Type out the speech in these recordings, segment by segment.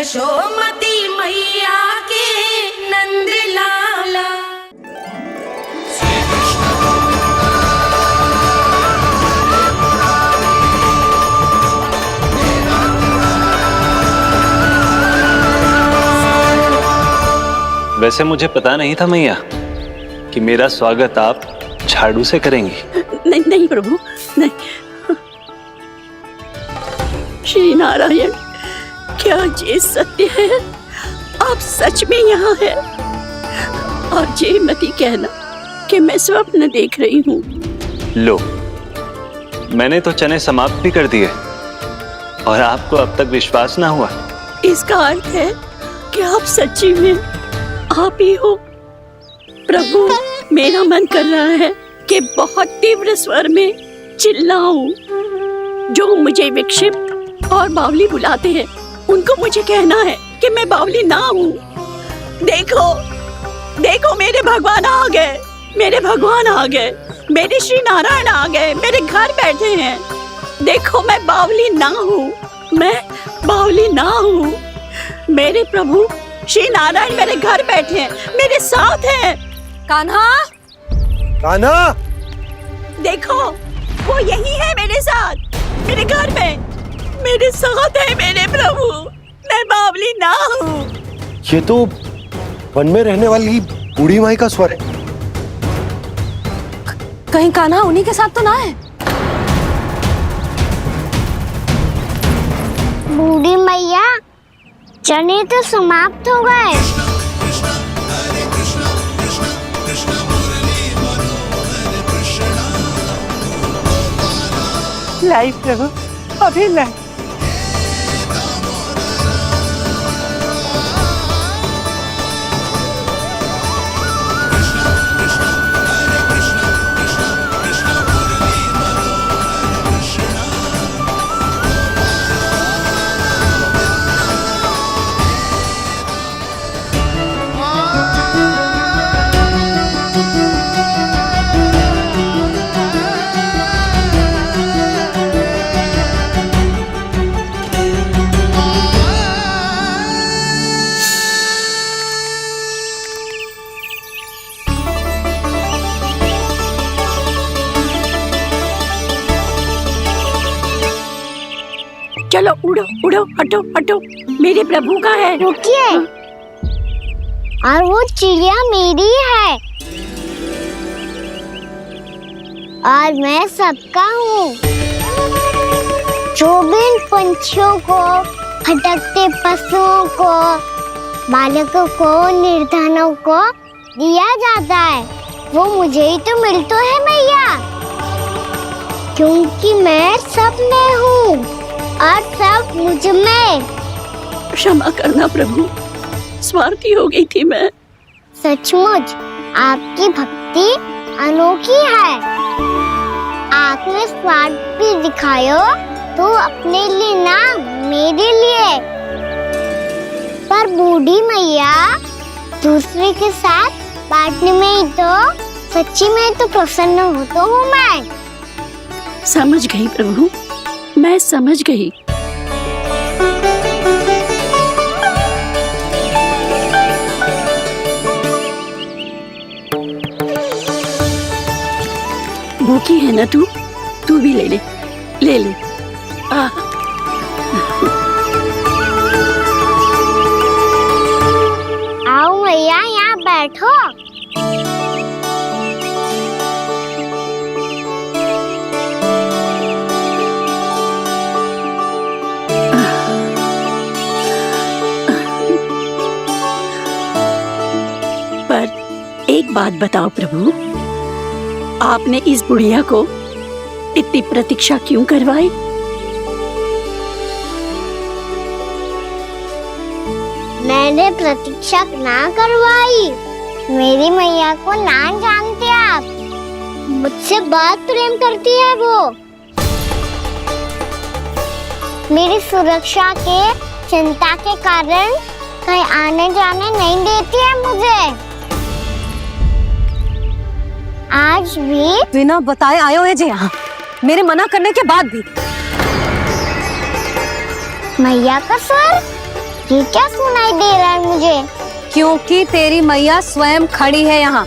यशोमती मैया के नंद लाला। वैसे मुझे पता नहीं था मैया कि मेरा स्वागत आप झाड़ू से करेंगी। नहीं नहीं प्रभु, नहीं। श्री नारायण, क्या ये सत्य है? आप सच में यहाँ हैं? और ये मत ही कहना कि मैं स्वप्न देख रही हूँ। लो, मैंने तो चने समाप्त भी कर दिए और आपको अब तक विश्वास ना हुआ। इसका अर्थ है कि आप सच्ची में आप ही हो। प्रभु, मेरा मन कर रहा है कि बहुत तीव्र स्वर में चिल्लाऊं। जो मुझे विक्षिप्त और बावली बुलाते हैं उनको मुझे कहना है कि मैं बावली ना हूँ। देखो देखो, मेरे भगवान आ गए, मेरे भगवान आ गए, मेरे श्री नारायण आ गए, मेरे घर बैठे हैं। देखो, मैं बावली ना हूँ, मैं बावली ना हूँ। मेरे प्रभु श्री नारायण मेरे घर बैठे हैं, मेरे साथ हैं। कान्हा, कान्हा, देखो, वो यही है मेरे साथ, मेरे घर में, मेरे साथ है मेरे प्रभु। मैं बावली ना हूँ। ये तो वन में रहने वाली बूढ़ी माई का स्वर है। कहीं कान्हा उन्हीं के साथ तो ना है? बूढ़ी मैया, चने तो समाप्त हो गए। लाई प्रभु, अभी लाई। चलो उड़ो उड़ो, हटो हटो, मेरे प्रभु का है। रुकिए, और वो चिड़िया मेरी है और मैं सबका हूँ। जो भी इन पंछियों को, भटकते पशुओं को, बालकों को, निर्धनों को दिया जाता है, वो मुझे ही तो मिलता है मैया, क्योंकि मैं सब में हूँ और सब मुझ में। क्षमा करना प्रभु, स्वार्थी हो गई थी मैं। सचमुच आपकी भक्ति अनोखी है। आपने स्वार्थ भी दिखायो तो अपने लिए ना, मेरे लिए। पर बूढ़ी मैया, दूसरे के साथ बांटने में ही तो सच्ची में तो प्रसन्न होता हूँ मैं। समझ गई प्रभु, मैं समझ गई। भूखी है ना तू भी ले ले, ले ले। आओ मैया, यहाँ बैठो। पर एक बात बताओ प्रभु, आपने इस बुढ़िया को इतनी प्रतीक्षा क्यों करवाई? मैंने प्रतीक्षा ना करवाई। मेरी मैया को ना जानते आप, मुझसे बहुत प्रेम करती है वो। मेरी सुरक्षा के चिंता के कारण कहीं आने जाने नहीं देती है मुझे। आज भी बिना बताए आयो है जी यहाँ, मेरे मना करने के बाद भी। मैया का स्वर, ये क्या सुनाई दे रहा है मुझे? क्योंकि तेरी मैया स्वयं खड़ी है यहाँ।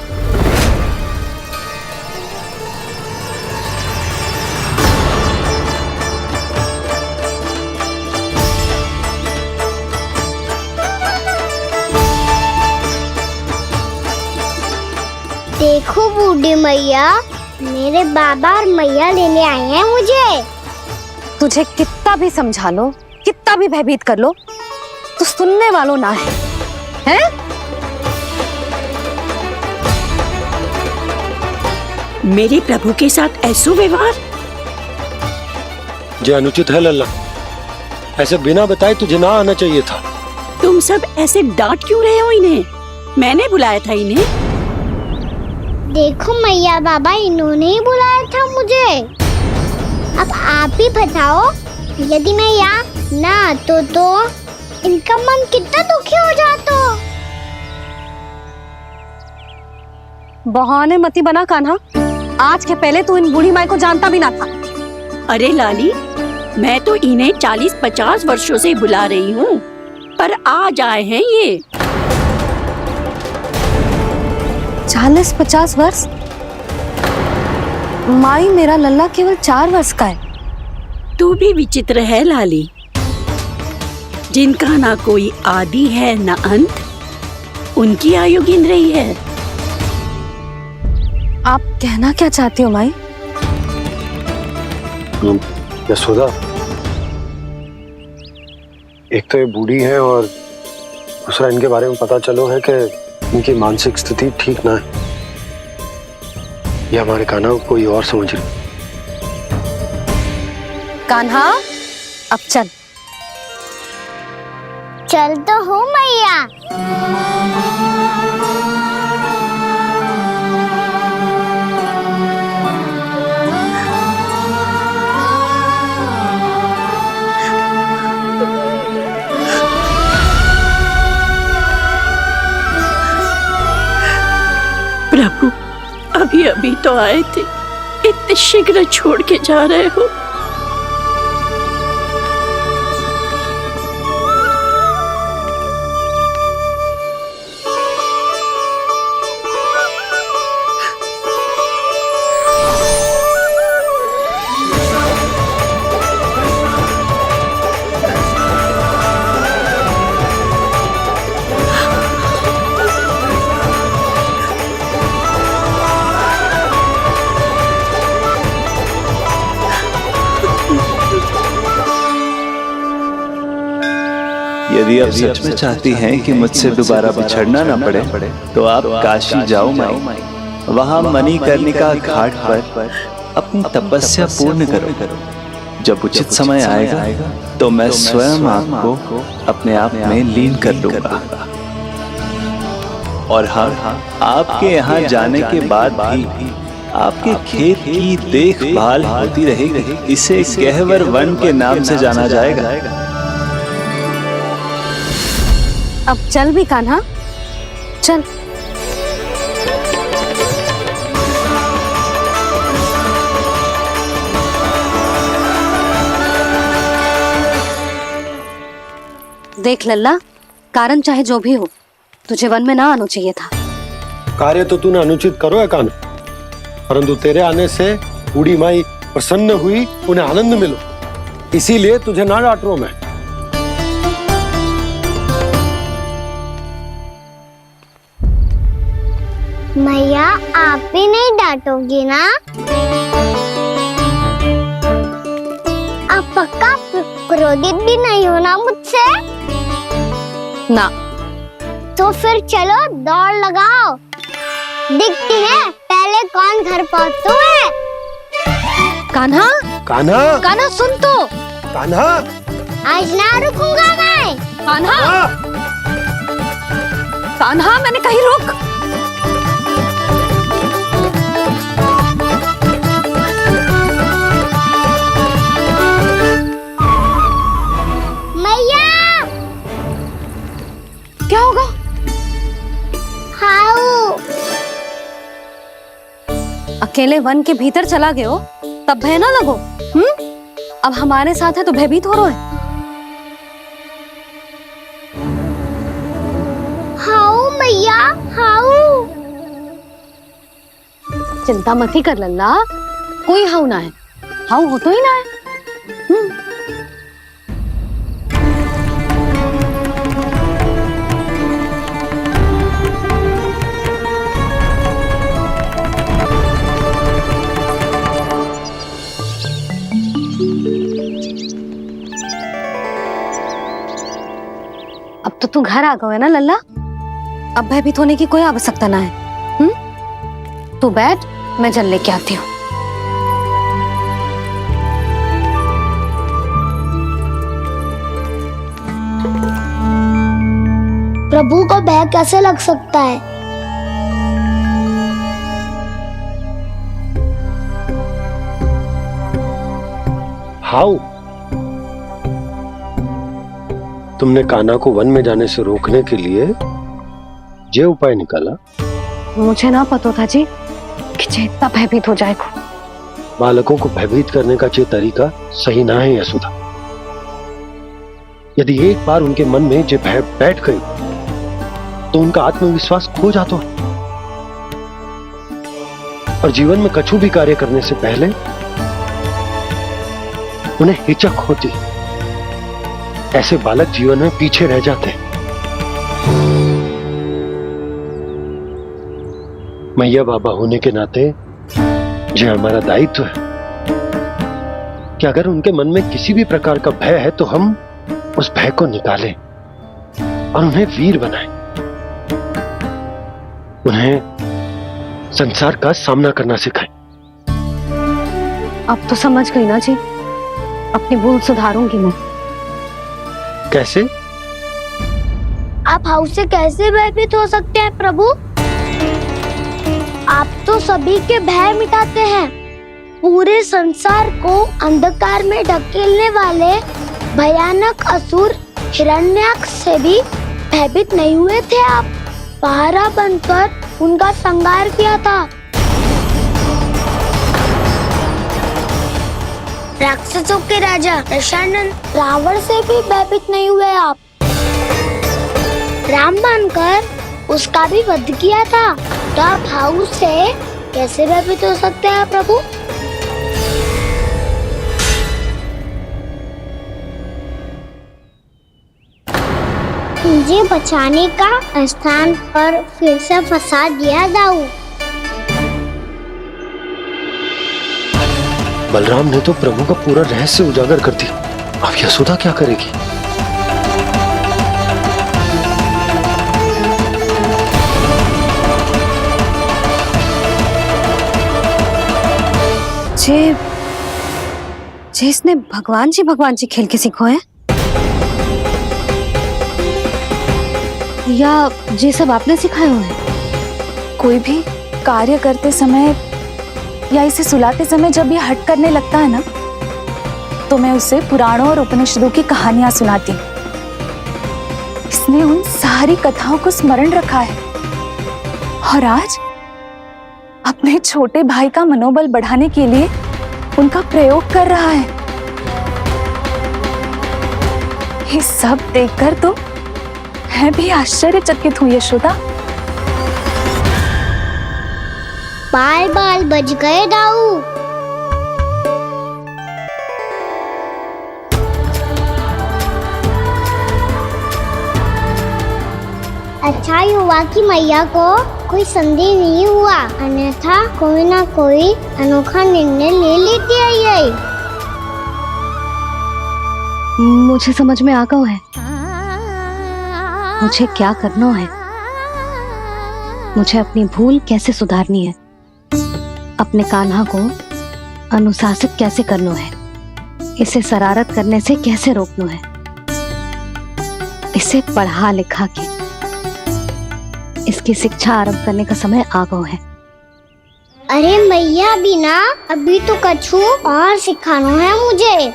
देखो बूढ़ी मैया, मेरे बाबा और मैया लेने आए हैं मुझे। तुझे कितना भी समझा लो, कितना भी भयभीत कर लो, तो सुनने वालों ना है, हैं? मेरे प्रभु के साथ ऐसा व्यवहार जो अनुचित है लल्ला। ऐसे बिना बताए तुझे ना आना चाहिए था। तुम सब ऐसे डांट क्यों रहे हो इन्हें? मैंने बुलाया था इन्हें। देखो मैया बाबा, इन्होंने ही बुलाया था मुझे। अब आप ही बताओ, यदि मैं यहाँ ना आतो तो इनका मन कितना दुखी हो जाता। बहाने मती बना कान्हा। आज के पहले तू इन बूढ़ी माई को जानता भी ना था। अरे लाली, मैं तो इन्हें 40-50 वर्षों से बुला रही हूँ, पर आज आए हैं ये। 40-50 वर्ष? माई, मेरा लल्ला केवल 4 वर्ष का है। तू भी विचित्र है लाली, जिनका ना कोई आदि है ना अंत, उनकी आयु गिन रही है। आप कहना क्या चाहती हो माई? यशोदा, एक तो ये बूढ़ी है और दूसरा इनके बारे में पता चलो है कि इनकी मानसिक स्थिति ठीक ना है। ये हमारे कान्हा को कोई और समझ रही। कान्हा, अब चल। चल तो हो मैया। प्रभु, अभी अभी तो आए थे, इतने शीघ्र छोड़ के जा रहे हो? यदि आप सच में चाहती हैं कि मुझसे दोबारा बिछड़ना न पड़े तो आप काशी जाओ माई। वहां मणिकर्णिका घाट पर अपनी तपस्या पूर्ण करो। जब उचित समय आएगा तो मैं स्वयं आपको अपने आप में लीन कर लूंगा। और हाँ, आपके यहाँ जाने के बाद भी आपके खेत की देखभाल होती रहेगी। इसे गहवर वन के नाम से जाना जाएगा। अब चल भी कान्हा, चल। देख लल्ला, कारण चाहे जो भी हो, तुझे वन में ना आना चाहिए था। कार्य तो तूने अनुचित करो है कान्हा, परंतु तेरे आने से बूढ़ी माई प्रसन्न हुई, उन्हें आनंद मिलो, इसीलिए तुझे ना डांट रहा हूं मैं। मैया, आप भी नहीं डांटोगी ना? आप पक्का क्रोधित भी नहीं हो ना मुझसे? ना। तो फिर चलो दौड़ लगाओ, दिखती है पहले कौन घर पहुंचता है। कान्हा, कान्हा, कान्हा सुन तो। कान्हा, आज ना रुकूंगा मैं। कान्हा, कान्हा, मैंने कहीं रुक। क्या होगा? हाउ अकेले वन के भीतर चला गए हो तब भय ना लगो। अब हमारे साथ है तो भयभीत हो रहे हो। हाउ। चिंता मत ही कर लल्ला, कोई हाउ ना है, हाउ हो तो ही ना है। अब तो तू घर आ गया है ना लल्ला, अब भयभीत होने की कोई आवश्यकता ना है। तू बैठ, मैं जल लेके आती हूँ। प्रभु को भय कैसे लग सकता है? हाउ? तुमने कान्हा को वन में जाने से रोकने के लिए ये उपाय निकाला? मुझे ना पता था जी कि जे इतना भयभीत हो जाएगा। बालकों को भयभीत करने का ये तरीका सही ना है यशोदा। यदि एक बार उनके मन में ये भय बैठ गई तो उनका आत्मविश्वास खो जाता है और जीवन में कछु भी कार्य करने से पहले उन्हें हिचक होती। ऐसे बालक जीवन में पीछे रह जाते हैं। मैया बाबा होने के नाते यह हमारा दायित्व है कि अगर उनके मन में किसी भी प्रकार का भय है तो हम उस भय को निकालें और उन्हें वीर बनाएं, उन्हें संसार का सामना करना सिखाएं। अब तो समझ गई ना जी, अपनी भूल सुधारूंगी मैं। कैसे? आप हाउ से कैसे भयभीत हो सकते हैं प्रभु? आप तो सभी के भय मिटाते हैं। पूरे संसार को अंधकार में ढकेलने वाले भयानक असुर हिरण्याक्ष से भी भयभीत नहीं हुए थे आप। पहरा बनकर उनका संहार किया था। राक्षसों के राजा दशानन रावण से भी भयभीत नहीं हुए आप। राम बनकर उसका भी वध किया था। तो आप हाउ से कैसे भयभीत हो सकते हैं प्रभु? मुझे बचाने का स्थान पर फिर से फंसा दिया दाऊ। बलराम ने तो प्रभु का पूरा रहस्य उजागर कर दिया। अब यशोदा क्या करेगी? जे इसने भगवान जी खेल के सीखो है, या ये सब आपने सिखाए हुए हैं? कोई भी कार्य करते समय या इसे सुलाते समय जब ये हट करने लगता है ना, तो मैं उसे पुराणों और उपनिषदों की कहानियां सुनाती हूँ। इसने उन सारी कथाओं को स्मरण रखा है और आज अपने छोटे भाई का मनोबल बढ़ाने के लिए उनका प्रयोग कर रहा है। ये सब देखकर तो मैं भी आश्चर्यचकित हूँ यशोदा। बाल बाल बज गए दाऊ। अच्छा हुआ कि मैया को कोई संदेह नहीं हुआ, अन्यथा कोई ना कोई अनोखा निर्णय ले लेती है ये। मुझे समझ में आ गया है मुझे क्या करना है। मुझे अपनी भूल कैसे सुधारनी है, अपने कान्हा को अनुशासित कैसे करना है, इसे शरारत करने से कैसे रोकना है, इसे पढ़ा लिखा के इसकी शिक्षा आरंभ करने का समय आ गया है। अरे मैया बिना अभी तो कछु और सिखाना है मुझे।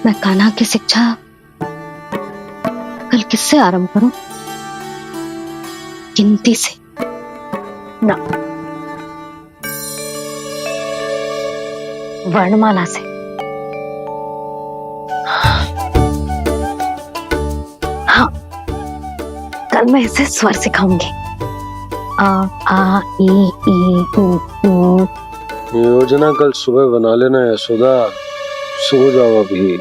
मैं कान्हा की शिक्षा कल किससे आरंभ करूं? गिनती से ना, वर्णमाला से। हाँ, कल मैं इसे स्वर सिखाऊंगी। आ ई उ ऊ। योजना कल सुबह बना लेना यशोदा, सो जाओ अभी।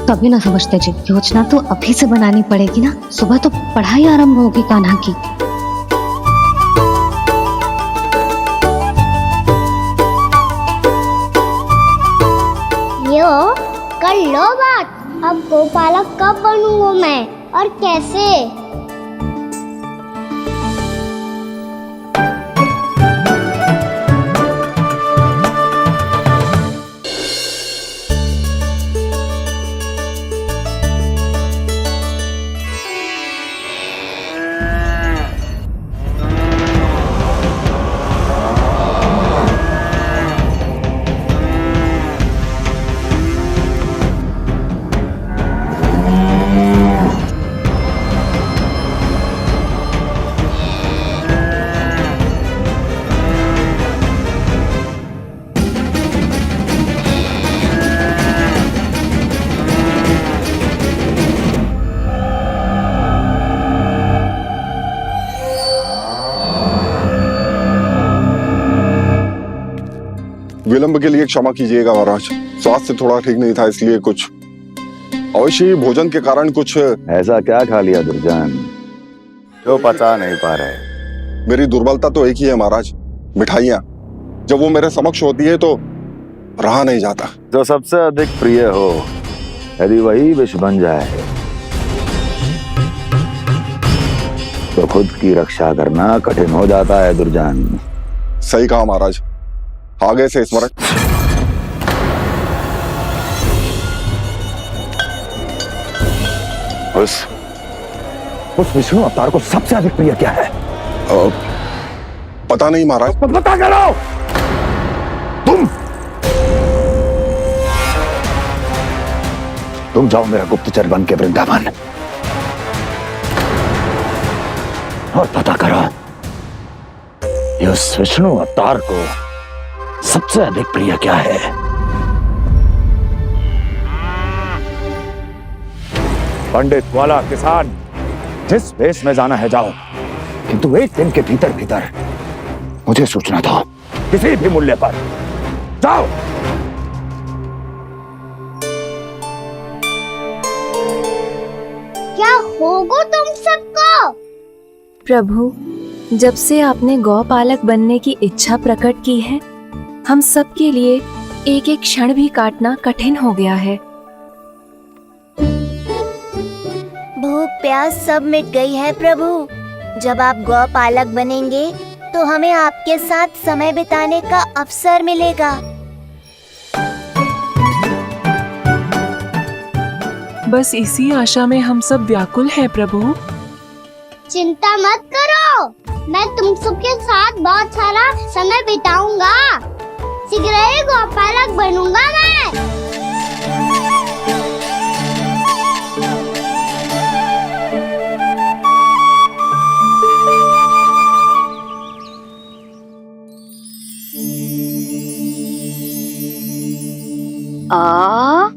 तभी ना समझते जी, योजना तो अभी से बनानी पड़ेगी ना, सुबह तो पढ़ाई आरंभ होगी कान्हा की। यो कर लो बात, अब गोपालक कब बनूंगा मैं और कैसे? विलंब के लिए क्षमा कीजिएगा महाराज, स्वास्थ्य थोड़ा ठीक नहीं था, इसलिए कुछ अवश्य भोजन के कारण कुछ। ऐसा क्या खा लिया दुर्जन जो पचा नहीं पा रहे? मेरी दुर्बलता तो एक ही है महाराज, मिठाइयाँ। जब वो मेरे समक्ष होती है तो रहा नहीं जाता। जो सबसे अधिक प्रिय हो, यदि वही विष बन जाए तो खुद की रक्षा करना कठिन हो जाता है दुर्जन। सही कहा महाराज, आगे से स्मरण। उस विष्णु अवतार को सबसे अधिक प्रिय क्या है? पता नहीं महाराज। पता करो। तुम जाओ मेरा गुप्तचर बन के वृंदावन और पता करो ये उस विष्णु अवतार को सबसे अधिक प्रिय क्या है। पंडित वाला किसान, जिस वेश में जाना है जाओ, किंतु एक दिन के भीतर भीतर मुझे सूचना दो, किसी भी मूल्य पर। जाओ। क्या होगा तुम सबको? प्रभु, जब से आपने गौपालक बनने की इच्छा प्रकट की है, हम सब के लिए एक एक क्षण भी काटना कठिन हो गया है। भूख प्यास सब मिट गई है प्रभु। जब आप गौपालक बनेंगे तो हमें आपके साथ समय बिताने का अवसर मिलेगा। बस इसी आशा में हम सब व्याकुल हैं प्रभु। चिंता मत करो, मैं तुम सबके साथ बहुत सारा समय बिताऊंगा। शीघ्र ही गोपालक बनूंगा मैं। आ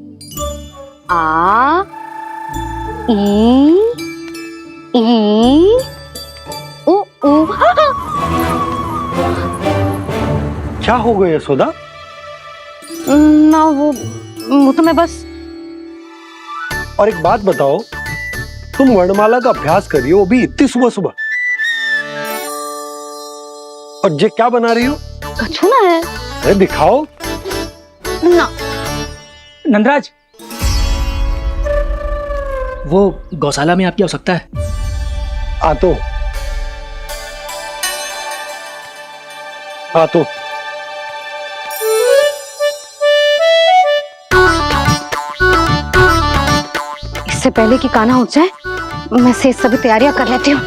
आ ई उ ऊ। क्या हो गया यशोदा? ना वो तो मैं बस। और एक बात बताओ, तुम वर्णमाला का अभ्यास कर रही हो, अभी इतनी सुबह सुबह, और ये क्या बना रही हो? कछुआ है। अरे दिखाओ ना। नंदराज, वो गौशाला में आपकी आवश्यकता है। आ तो इससे पहले कि कान्हा उठ जाए, मैं से सभी तैयारियां कर लेती हूँ।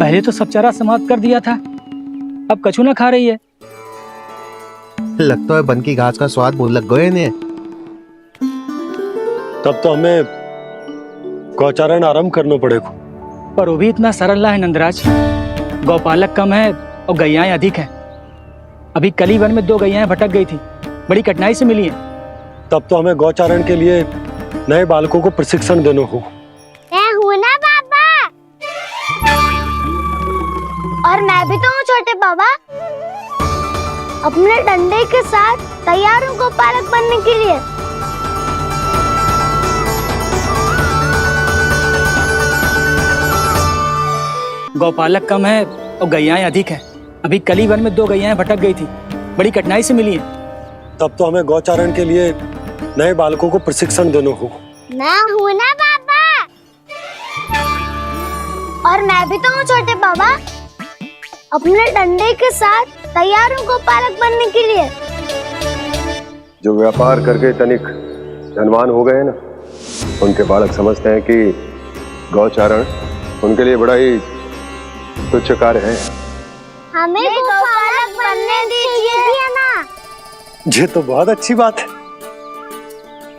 पहले तो सब चारा समाप्त कर दिया था, अब कछु ना खा रही है। लगता है बन की घास का स्वाद भूल लग गए इन्हें। तब तो हमें गौचारण आरंभ करना पड़ेगा। पर वो भी इतना सरल ना है नंदराज। गौपालक कम है और गैयाएं अधिक हैं। अभी कल ही वन में 2 गैयाएं भटक गई थी, बड़ी कठिनाई से मिली हैं। तब तो हमें गौचारण के लिए नए बालकों को प्रशिक्षण देना हो। मैं हूँ ना बाबा, और मैं भी तो हूँ छोटे बाबा। अपने डंडे के साथ तैयार हूँ गौपालक बनने के लिए। गौपालक कम है और गैयाएं अधिक हैं। अभी कल ही वन में 2 गैयाएं भटक गई थी, बड़ी कठिनाई से मिली हैं। तब तो हमें गौचारण के लिए नए बालकों को प्रशिक्षण देना हो। मैं हूँ ना बाबा, और मैं भी तो हूँ छोटे बाबा। अपने डंडे के साथ तैयार हूँ गौपालक बनने के लिए। जो व्यापार करके तनिक धनवान हो गए ना, उनके बालक समझते हैं कि गौचारण उनके लिए बड़ा ही तुच्छ कार्य है। हमें गौपालक बनने दीजिए ना। ये तो बहुत अच्छी बात है।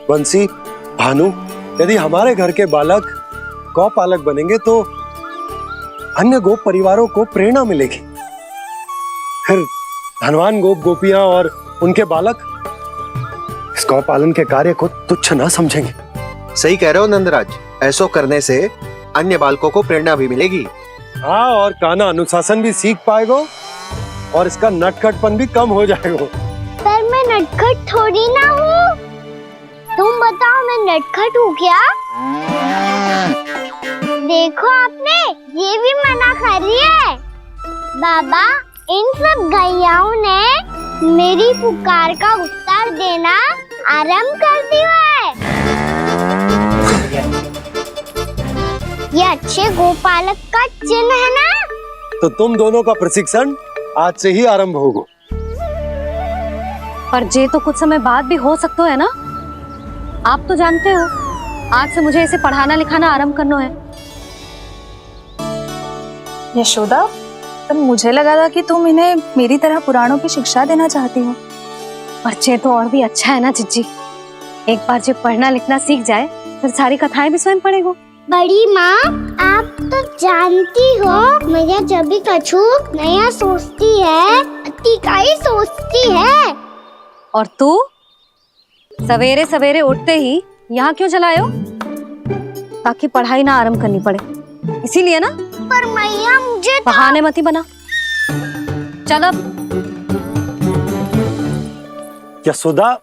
बंसी, भानु, यदि हमारे घर के बालक गौपालक बनेंगे तो अन्य गोप परिवारों को प्रेरणा मिलेगी। फिर धनवान गोप गोपियां और उनके बालक इस गौपालन के कार्य को तुच्छ ना समझेंगे। सही कह रहे हो नंदराज, ऐसा करने से अन्य बालकों को प्रेरणा भी मिलेगी। हाँ, और कान्हा अनुशासन भी सीख पाएगा और इसका नटखटपन भी कम हो जाएगा। पर मैं नटखट थोड़ी ना हूँ। तुम बताओ, मैं नटखट हूँ क्या? देखो आपने ये भी मना कर रही है। बाबा, इन सब गैयाओं ने मेरी पुकार का उत्तर देना आरंभ कर दिया है। ये अच्छे गोपालक का चिन्ह है ना? तो तुम दोनों का प्रशिक्षण आज से ही आरंभ होगा। पर जे तो कुछ समय बाद भी हो सकता है ना। आप तो जानते हो, आज से मुझे इसे पढ़ाना लिखाना आरंभ करना है। यशोदा, तब मुझे लगा था कि तुम इन्हें मेरी तरह पुराणों की शिक्षा देना चाहती हो। पर जे तो और भी अच्छा है ना जिज्जी। एक बार जब पढ़ना लिखना सीख जाए फिर सारी कथाएं भी स्वयं पढ़ेगो। बड़ी माँ, आप तो जानती हो मैया जब भी कछु नया सोचती है, अतिका ही सोचती है। और तू सवेरे सवेरे उठते ही यहाँ क्यों चलाए हो? ताकि पढ़ाई ना आरंभ करनी पड़े, इसीलिए ना। पर मैया मुझे बहाने मत ही बना। चल अब। यशोदा,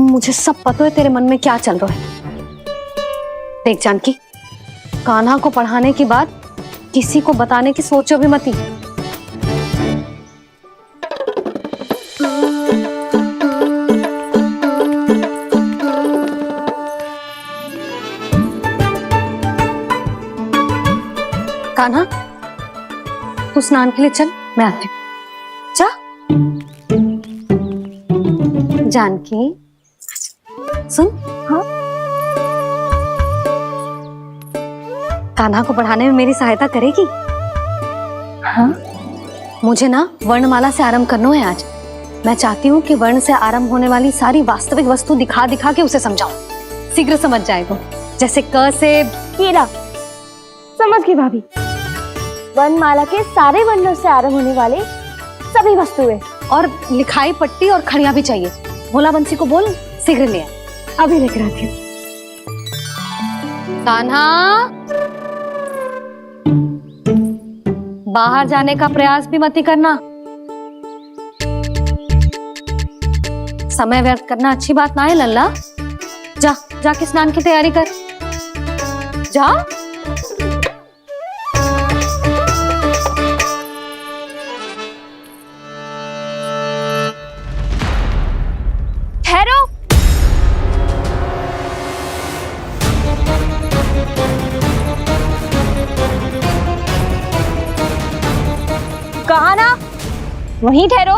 मुझे सब पता है तेरे मन में क्या चल रहा है। देख जानकी, कान्हा को पढ़ाने की बात किसी को बताने की सोचो भी मत ही। कान्हा, तू स्नान के लिए चल, मैं आती हूँ। जा। जानकी सुन। हाँ? कान्हा को पढ़ाने में मेरी सहायता करेगी? हाँ? मुझे ना वर्णमाला से आरंभ करना है आज। मैं चाहती हूँ कि वर्ण से आरंभ होने वाली सारी वास्तविक वस्तु दिखा दिखा के उसे समझाऊं। शीघ्र समझ जाएगा। जैसे क से कीड़ा। समझ गई भाभी। वर्णमाला के सारे वर्णों से आरंभ होने वाले सभी वस्तुएं, और लिखाई पट्टी और खड़िया भी चाहिए। भोला बंसी को बोल शीघ्र ले आए। अभी लेकर आती हूँ। कान्हा, बाहर जाने का प्रयास भी मत ही करना। समय व्यर्थ करना अच्छी बात ना है लल्ला। जा, जाके स्नान की तैयारी कर। जा। ठहरो। कहा ना, वहीं ठहरो।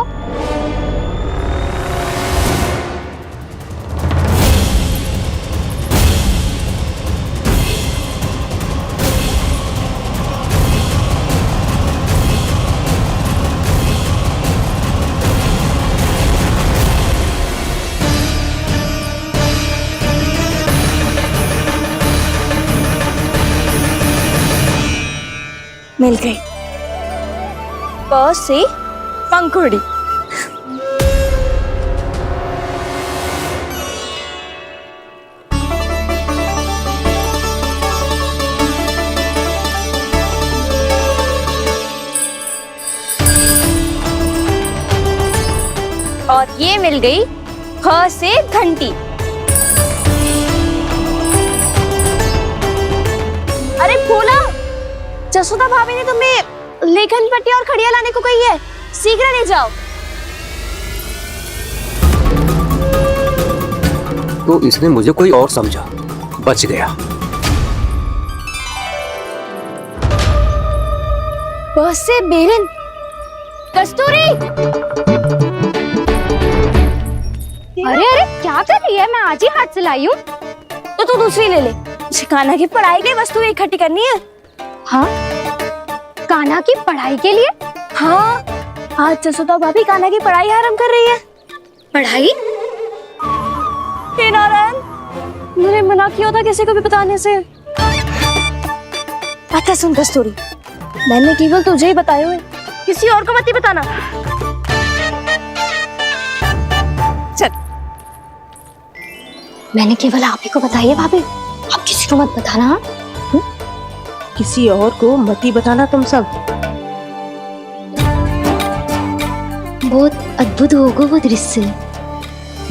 मिल गई। प से पंखुड़ी। और ये मिल गई ख से घंटी। अरे फूला, जसोदा भाभी ने तुम्हें लेखन पट्टी और खड़िया लाने को कही है, शीघ्र ले जाओ। तो इसने मुझे कोई और समझा, बच गया। बस से बेरन। कस्तूरी। अरे अरे क्या कर रही है? मैं आज ही हाथ से लाई हूँ। तो तू दूसरी ले ले। कान्हा की पढ़ाई की वस्तुएं इकट्ठी करनी है। हाँ, कान्हा की पढ़ाई के लिए? हाँ, आज जसोदा भाभी कान्हा की पढ़ाई आरंभ कर रही है। पढ़ाई? हे नारायण, मैंने मना किया था किसी को भी बताने से। अच्छा सुन कस्तूरी, मैंने केवल तुझे ही बताए हुए, किसी और को मत ही बताना। चल। मैंने केवल आप ही को बताई है भाभी, आप किसी को मत बताना। किसी और को मत ही बताना तुम सब। बहुत अद्भुत होगा वो दृश्य,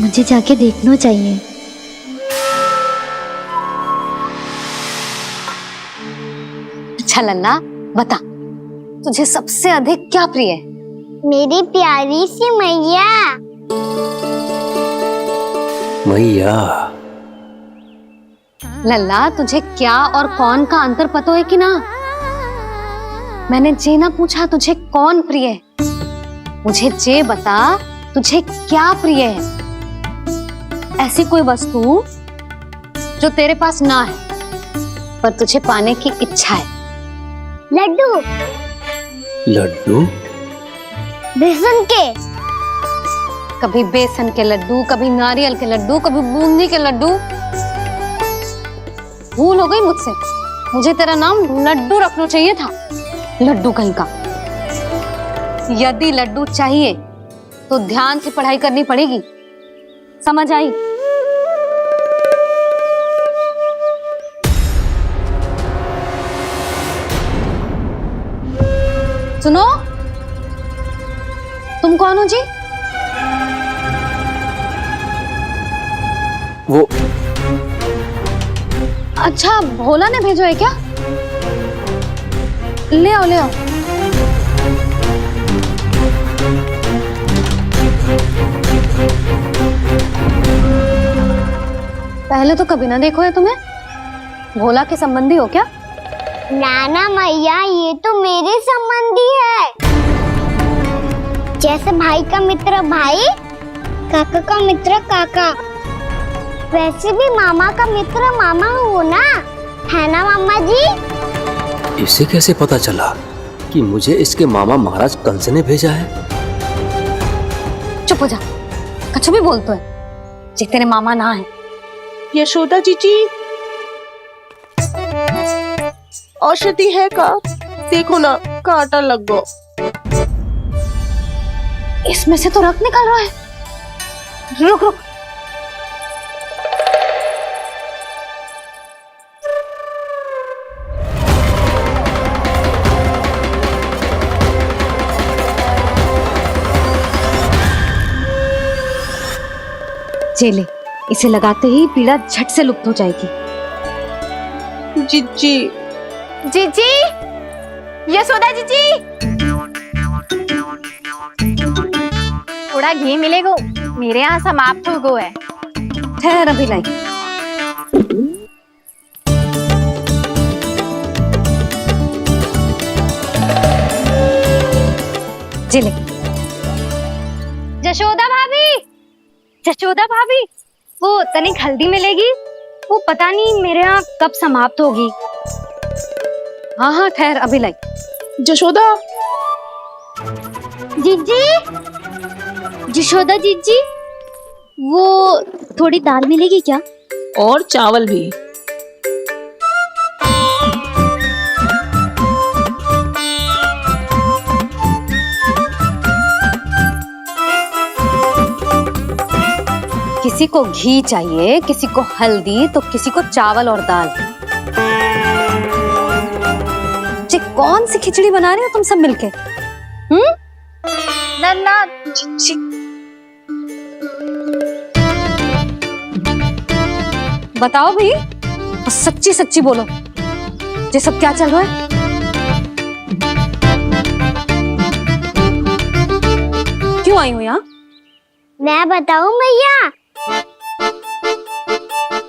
मुझे जाके देखना चाहिए। अच्छा लल्ला, बता तुझे सबसे अधिक क्या प्रिय है? मेरी प्यारी सी मैया। मैया। लल्ला, तुझे क्या और कौन का अंतर पता है कि ना? मैंने जे ना पूछा तुझे कौन प्रिय है, मुझे जे बता तुझे क्या प्रिय है। ऐसी कोई वस्तु जो तेरे पास ना है पर तुझे पाने की इच्छा है। लड्डू। लड्डू? बेसन के। कभी बेसन के लड्डू, कभी नारियल के लड्डू, कभी बूंदी के लड्डू। भूल हो गई मुझसे, मुझे तेरा नाम लड्डू रखना चाहिए था। लड्डू कहीं का। यदि लड्डू चाहिए तो ध्यान से पढ़ाई करनी पड़ेगी, समझ आई? सुनो, तुम कौन हो जी? वो अच्छा, भोला ने भेजो है क्या? ले आओ ले आओ। पहले तो कभी ना देखो है तुम्हें। भोला के संबंधी हो क्या? नाना मैया, ये तो मेरे संबंधी है। जैसे भाई का मित्र भाई, काका का मित्र काका, वैसे भी मामा का मित्र मामा हो ना, है ना मामा जी? इसे कैसे पता चला कि मुझे इसके मामा महाराज कंस ने भेजा है? चुप हो जा, कछु भी बोलते है जे तेरे मामा ना है। यशोदा जीजी, औषधि है का? देखो ना, कांटा लग गो। इसमें से तो रक्त निकल रहा है। रुक रुक। चले, इसे लगाते ही पीड़ा झट से लुप्त हो जाएगी। जीजी, जीजी, यशोदा जीजी, थोड़ा घी मिलेगा? मेरे यहाँ समाप्त हो गो है। ठहर अभी लाई। जिले। जशोदा भाभी, जशोदा भाभी, वो तनिक हल्दी मिलेगी? वो पता नहीं मेरे यहाँ कब समाप्त होगी। हाँ हाँ ठहर अभी लाई। जशोदा। जीजी, जशोदा जीजी, वो थोड़ी दाल मिलेगी क्या? और चावल भी। किसी को घी चाहिए, किसी को हल्दी, तो किसी को चावल और दाल। जी कौन सी खिचड़ी बना रहे हो तुम सब मिलके? नन्ना बताओ भाई, सच्ची सच्ची बोलो, ये सब क्या चल रहा है? क्यों आई हो यहाँ? मैं बताऊं भैया,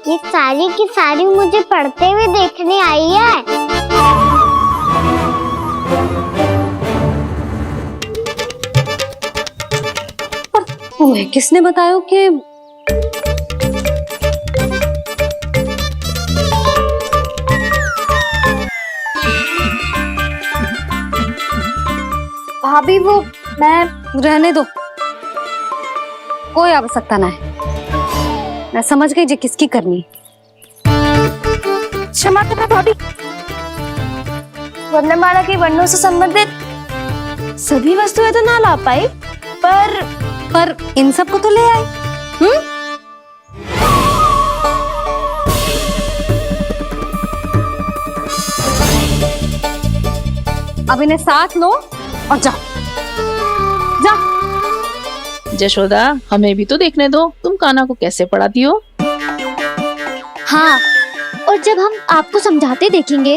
ये सारी की सारी मुझे पढ़ते हुए देखने आई है। तुम्हें किसने बताया कि भाभी वो मैं रहने दो, कोई आवश्यकता ना है। मैं समझ गई जी किसकी करनी। क्षमा करना भाभी, वर्णमाला के वर्णों से संबंधित सभी वस्तुएं तो ना ला पाई, पर इन सब को तो ले आए। अब इन्हें साथ लो और जाओ। जशोदा, हमें भी तो देखने दो तुम कान्हा को कैसे पढ़ाती हो। हाँ, और जब हम आपको समझाते देखेंगे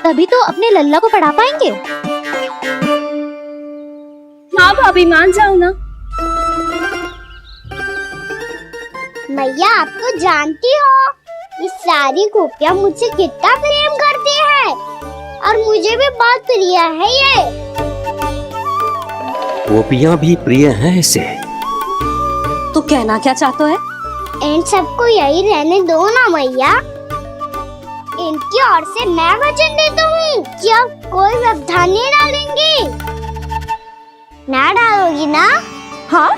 तभी तो अपने लल्ला को पढ़ा पाएंगे। हाँ भाभी, मान जाओ ना। मैया, आप तो जानती हो ये सारी गोपियां मुझसे कितना प्रेम करती है, और मुझे भी बहुत प्रिय है ये। गोपियां भी प्रिय हैं इसे। तू कहना क्या चाहता है? इन सबको यही रहने दो ना मैया। इनकी ओर से मैं वचन देता हूँ कि अब कोई व्यवधान नहीं डालेंगी। ना डालोगी ना? हाँ,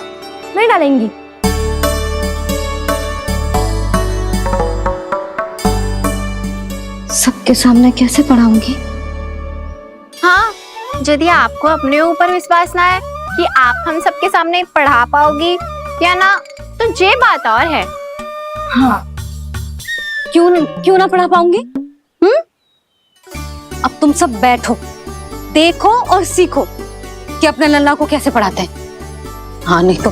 मैं डालेंगी। सबके सामने कैसे पढ़ाऊंगी? हाँ, यदि आपको अपने ऊपर विश्वास ना है कि आप हम सबके सामने पढ़ा पाओगी या ना, तो ये बात और है। हाँ, क्यों ना पढ़ा पाऊंगी? अब तुम सब बैठो, देखो और सीखो कि अपने लल्ला को कैसे पढ़ाते हैं। हाँ, नहीं तो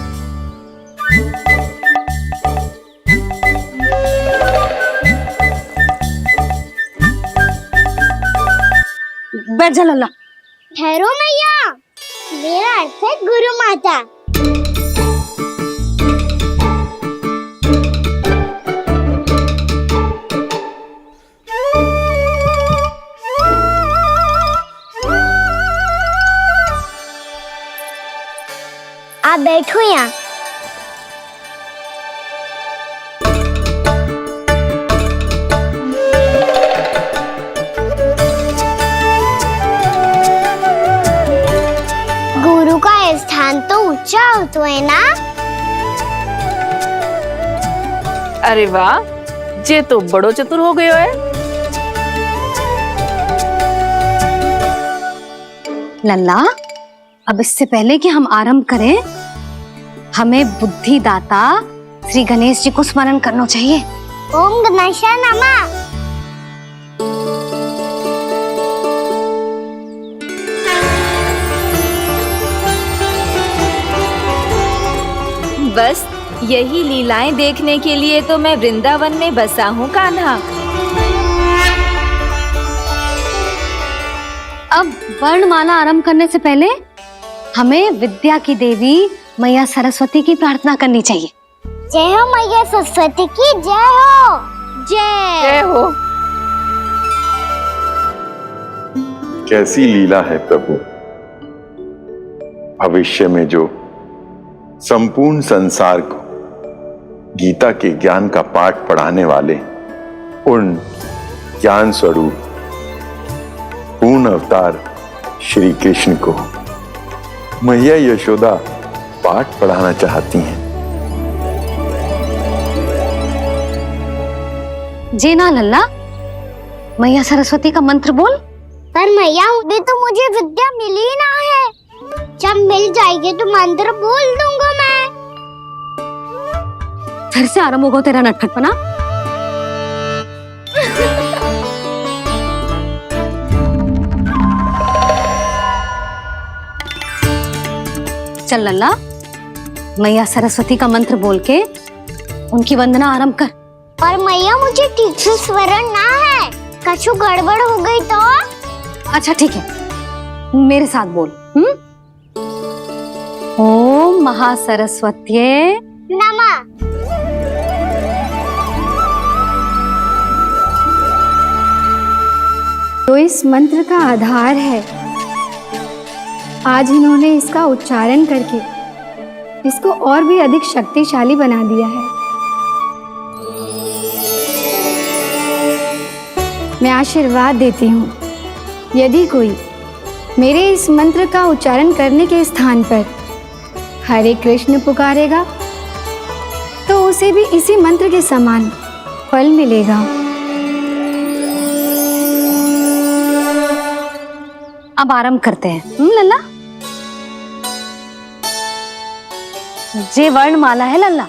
बैठ जा लल्ला। ठहरो मैया, मेरा अर्थ है गुरु माता। आप बैठो यहाँ। गुरु का स्थान तो ऊंचा होता है ना? अरे वाह, जे तो बड़ो चतुर हो गयो है। लल्ला, अब इससे पहले कि हम आरंभ करें, हमें बुद्धिदाता श्री गणेश जी को स्मरण करना चाहिए। ओम गणेशाय नमः। बस यही लीलाएं देखने के लिए तो मैं वृंदावन में बसा हूँ कान्हा। अब वर्णमाला आरंभ करने से पहले हमें विद्या की देवी मैया सरस्वती की प्रार्थना करनी चाहिए। जय हो मैया सरस्वती की, जय हो। जय हो। कैसी लीला है प्रभु। भविष्य में जो संपूर्ण संसार को गीता के ज्ञान का पाठ पढ़ाने वाले पूर्ण ज्ञान स्वरूप पूर्ण अवतार श्री कृष्ण को मैया यशोदा पाठ पढ़ाना चाहती हैं। जी ना लल्ला, मैया सरस्वती का मंत्र बोल। पर मैया, अभी तो मुझे विद्या मिली ना है। जब मिल जाएगी तो मंत्र बोल दूंगा मैं। फिर से आरंभ होगा तेरा नटखटपना। चल लल्ला, मैया सरस्वती का मंत्र बोल के उनकी वंदना आरंभ कर। पर मैया मुझे ठीक से स्मरण ना है, कछु गड़बड़ हो गई तो? अच्छा ठीक है, मेरे साथ बोल। ओम महासरस्वत्ये नमः। तो इस मंत्र का आधार है। आज इन्होंने इसका उच्चारण करके इसको और भी अधिक शक्तिशाली बना दिया है। मैं आशीर्वाद देती हूँ, यदि कोई मेरे इस मंत्र का उच्चारण करने के स्थान पर हरे कृष्ण पुकारेगा तो उसे भी इसी मंत्र के समान फल मिलेगा। अब आरंभ करते हैं। लल्ला, जे वर्णमाला है लल्ला,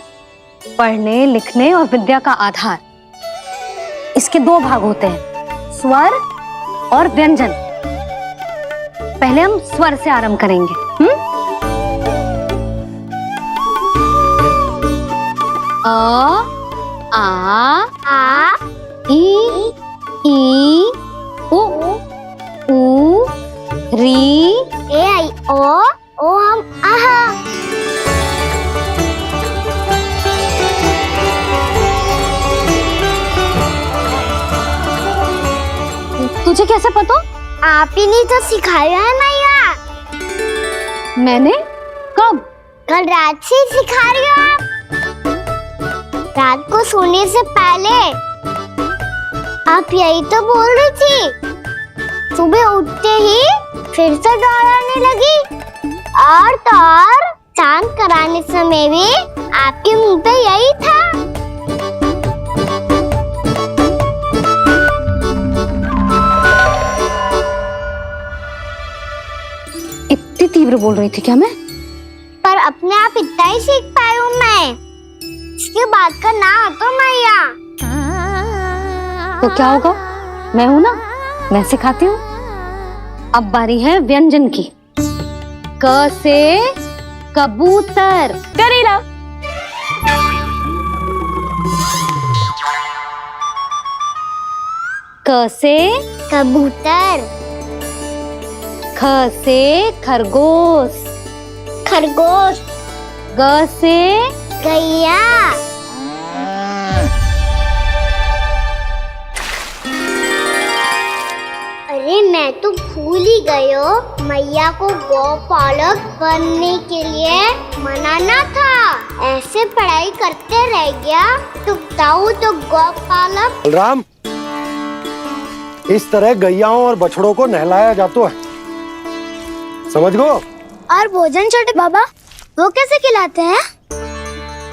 पढ़ने लिखने और विद्या का आधार। इसके दो भाग होते हैं, स्वर और व्यंजन। पहले हम स्वर से आरंभ करेंगे। अ, आ, ई, उ, री, ए आई ओ हम आहा। तुझे कैसे पता? आप ही ने तो सिखाया है मैया। मैंने? कब? कल रात से सिखा रही हो आप। रात को सोने से पहले आप यही तो बोल रही थी। सुबह उठते ही फिर से दोहराने लगी, और तो और चांद कराने समय भी आपके मुंह पे यही था। इतनी तीव्र बोल रही थी क्या मैं? पर अपने आप इतना ही सीख पाई हूँ मैं। इसके बाद का ना तो मैया। तो क्या होगा? मैं हूं ना, मैं सिखाती हूँ। अब बारी है व्यंजन की। क से कबूतर। करेला। क से कबूतर। ख से खरगोश। खरगोश। ग से गैया। अरे मैं तो भूल ही गई हूँ, मैया को गौपालक बनने के लिए मनाना था। ऐसे पढ़ाई करते रह गया तो बताऊँ तो गौपालक। बलराम, इस तरह गैयाओं और बछड़ों को नहलाया जाता है, समझ गो? और भोजन छोटे बाबा, वो कैसे खिलाते हैं?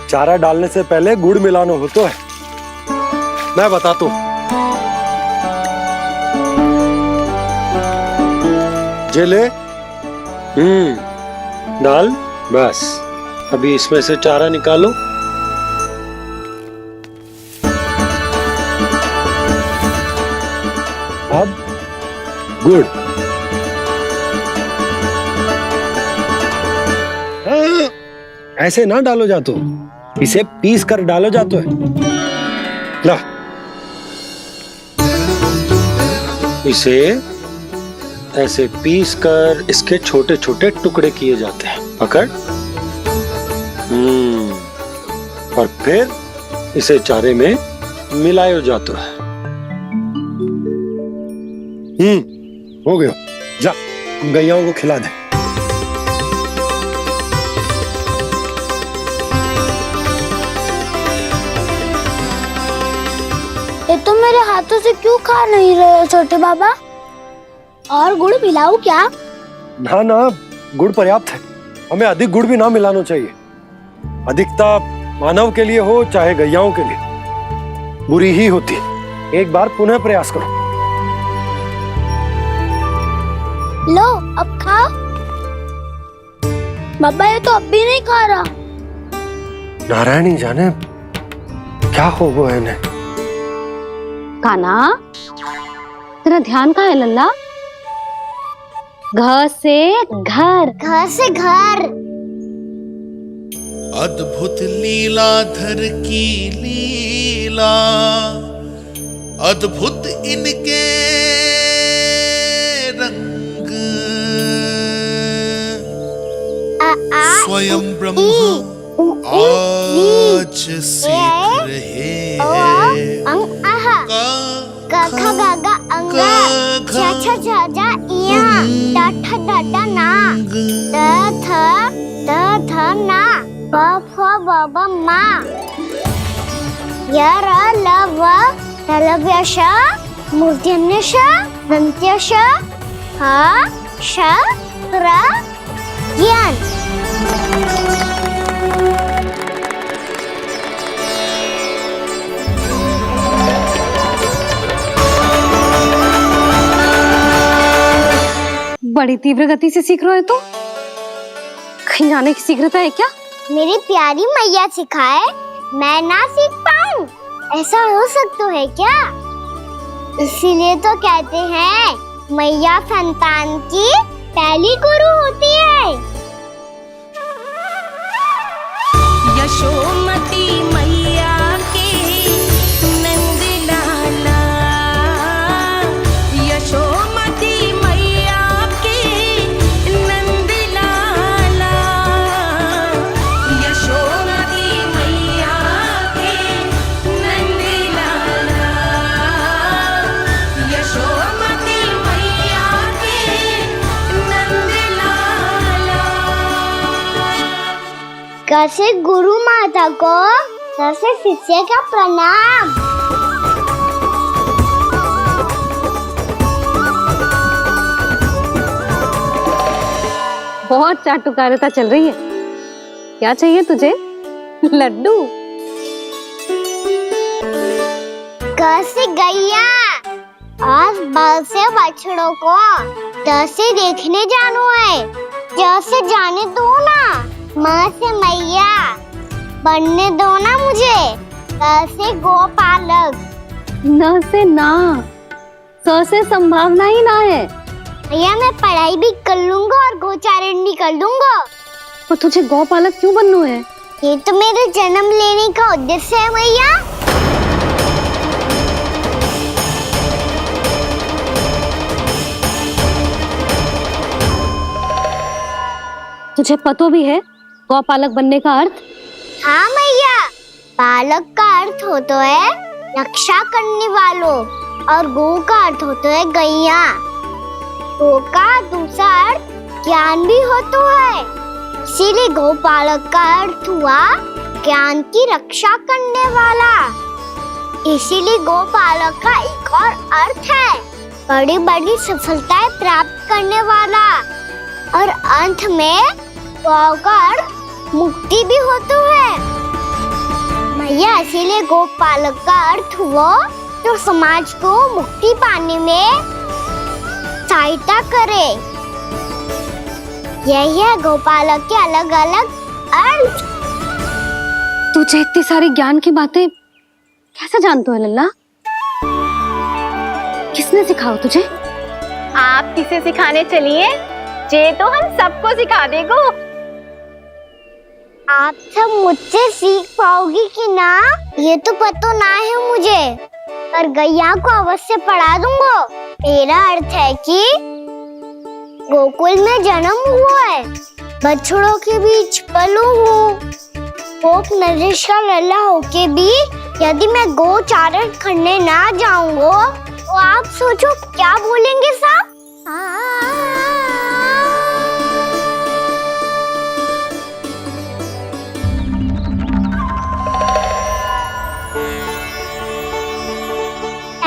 चारा डालने से पहले गुड़ मिलाना होता है। मैं बताता हूँ। जे ले, डाल, बस। अभी इसमें से चारा निकालो। अब गुड़। हाँ, ऐसे ना डालो जातो, इसे पीस कर डालो जातो है। ला, इसे ऐसे पीस कर इसके छोटे छोटे टुकड़े किए जाते हैं। पकड़। और फिर इसे चारे में मिलाया जाता है। हो गया। जा, गैयाओं को खिला दे। ये तो मेरे हाथों से क्यों खा नहीं रहे हो छोटे बाबा? और गुड़ मिलाऊं क्या? ना ना, गुड़ पर्याप्त है। हमें अधिक गुड़ भी ना मिलाना चाहिए। अधिकता मानव के लिए हो चाहे गैयाओं के लिए बुरी ही होती। एक बार पुनः प्रयास करो। लो, अब खाओ। बाबा ये तो अब भी नहीं खा रहा। नारायणी जाने, क्या हो गया इन्हें? कान्हा, तेरा ध्यान कहाँ है लल्ला? घर से घर, घर से घर। अद्भुत लीलाधर की लीला, अद्भुत इनके रंग, स्वयं ब्रह्मा आज सीख रहे हैं। गा गा गा अंगा, छा छा छा जा इया, डा ठा डा डा ना, द थ ना, ब फ ब ब मा, य र ल व लव्य श, मूर्धन्य श, दंत्य श, ह श र ज्ञान। बड़ी तीव्र गति से सीख रहे हो तो कहीं जाने की शीघ्रता है क्या? मेरी प्यारी मैया सिखाए, मैं ना सीख पाऊं, ऐसा हो सकता है क्या? इसीलिए तो कहते हैं मैया संतान की पहली गुरु होती है। यशोमती मैया के नंद लाला, यशोमती मैया के नंद लाला, यशोमती मैया के नंद लाला, यशोमती मैया के नंद लाला। कैसे गुरु माता को, कैसे शिष्य का प्रणाम। बहुत चाटुकारिता चल रही है। क्या चाहिए तुझे? लड्डू? कैसे गैया आज बाल से बछड़ों को कैसे देखने जानो है, जैसे जाने दो ना, माँ से मैया बनने दो ना मुझे, कैसे गोपालक। न से ना, स से संभावना ही ना है। भैया मैं पढ़ाई भी कर लूंगा और गोचारण भी कर लूंगा। तो तुझे गौपालक क्यों बनना है? ये तो मेरे जन्म लेने का उद्देश्य है भैया। तुझे पतो भी है गौपालक बनने का अर्थ? हाँ मैया, पालक का अर्थ होता है रक्षा करने वालों और गौ का अर्थ होता है गैया। गौ का दूसरा अर्थ ज्ञान भी होता है, इसीलिए गौपालक का अर्थ हुआ ज्ञान की रक्षा करने वाला। इसीलिए गौपालक का एक और अर्थ है बड़ी बड़ी सफलताएं प्राप्त करने वाला, और अंत में गौ का अर्थ मुक्ति भी होता है। भैया इसीलिए गोपालक का अर्थ हुआ जो समाज को मुक्ति पाने में सहायता करे। यही है गोपालक के अलग अलग अर्थ। तुझे इतनी सारी ज्ञान की बातें कैसे जानते हो लल्ला? किसने सिखाओ तुझे? आप किसे सिखाने चलिए, जे तो हम सबको सिखा देगो। आप सब मुझसे सीख पाओगी कि ना ये तो पता ना है मुझे, पर गैया को अवश्य पढ़ा दूंगा। मेरा अर्थ है कि गोकुल में जन्म हुआ है, बछड़ों के बीच पलू हूँ, गोप नरेश का लल्ला होके भी यदि मैं गोचारण करने ना जाऊंगा तो आप सोचो क्या बोलेंगे साहब?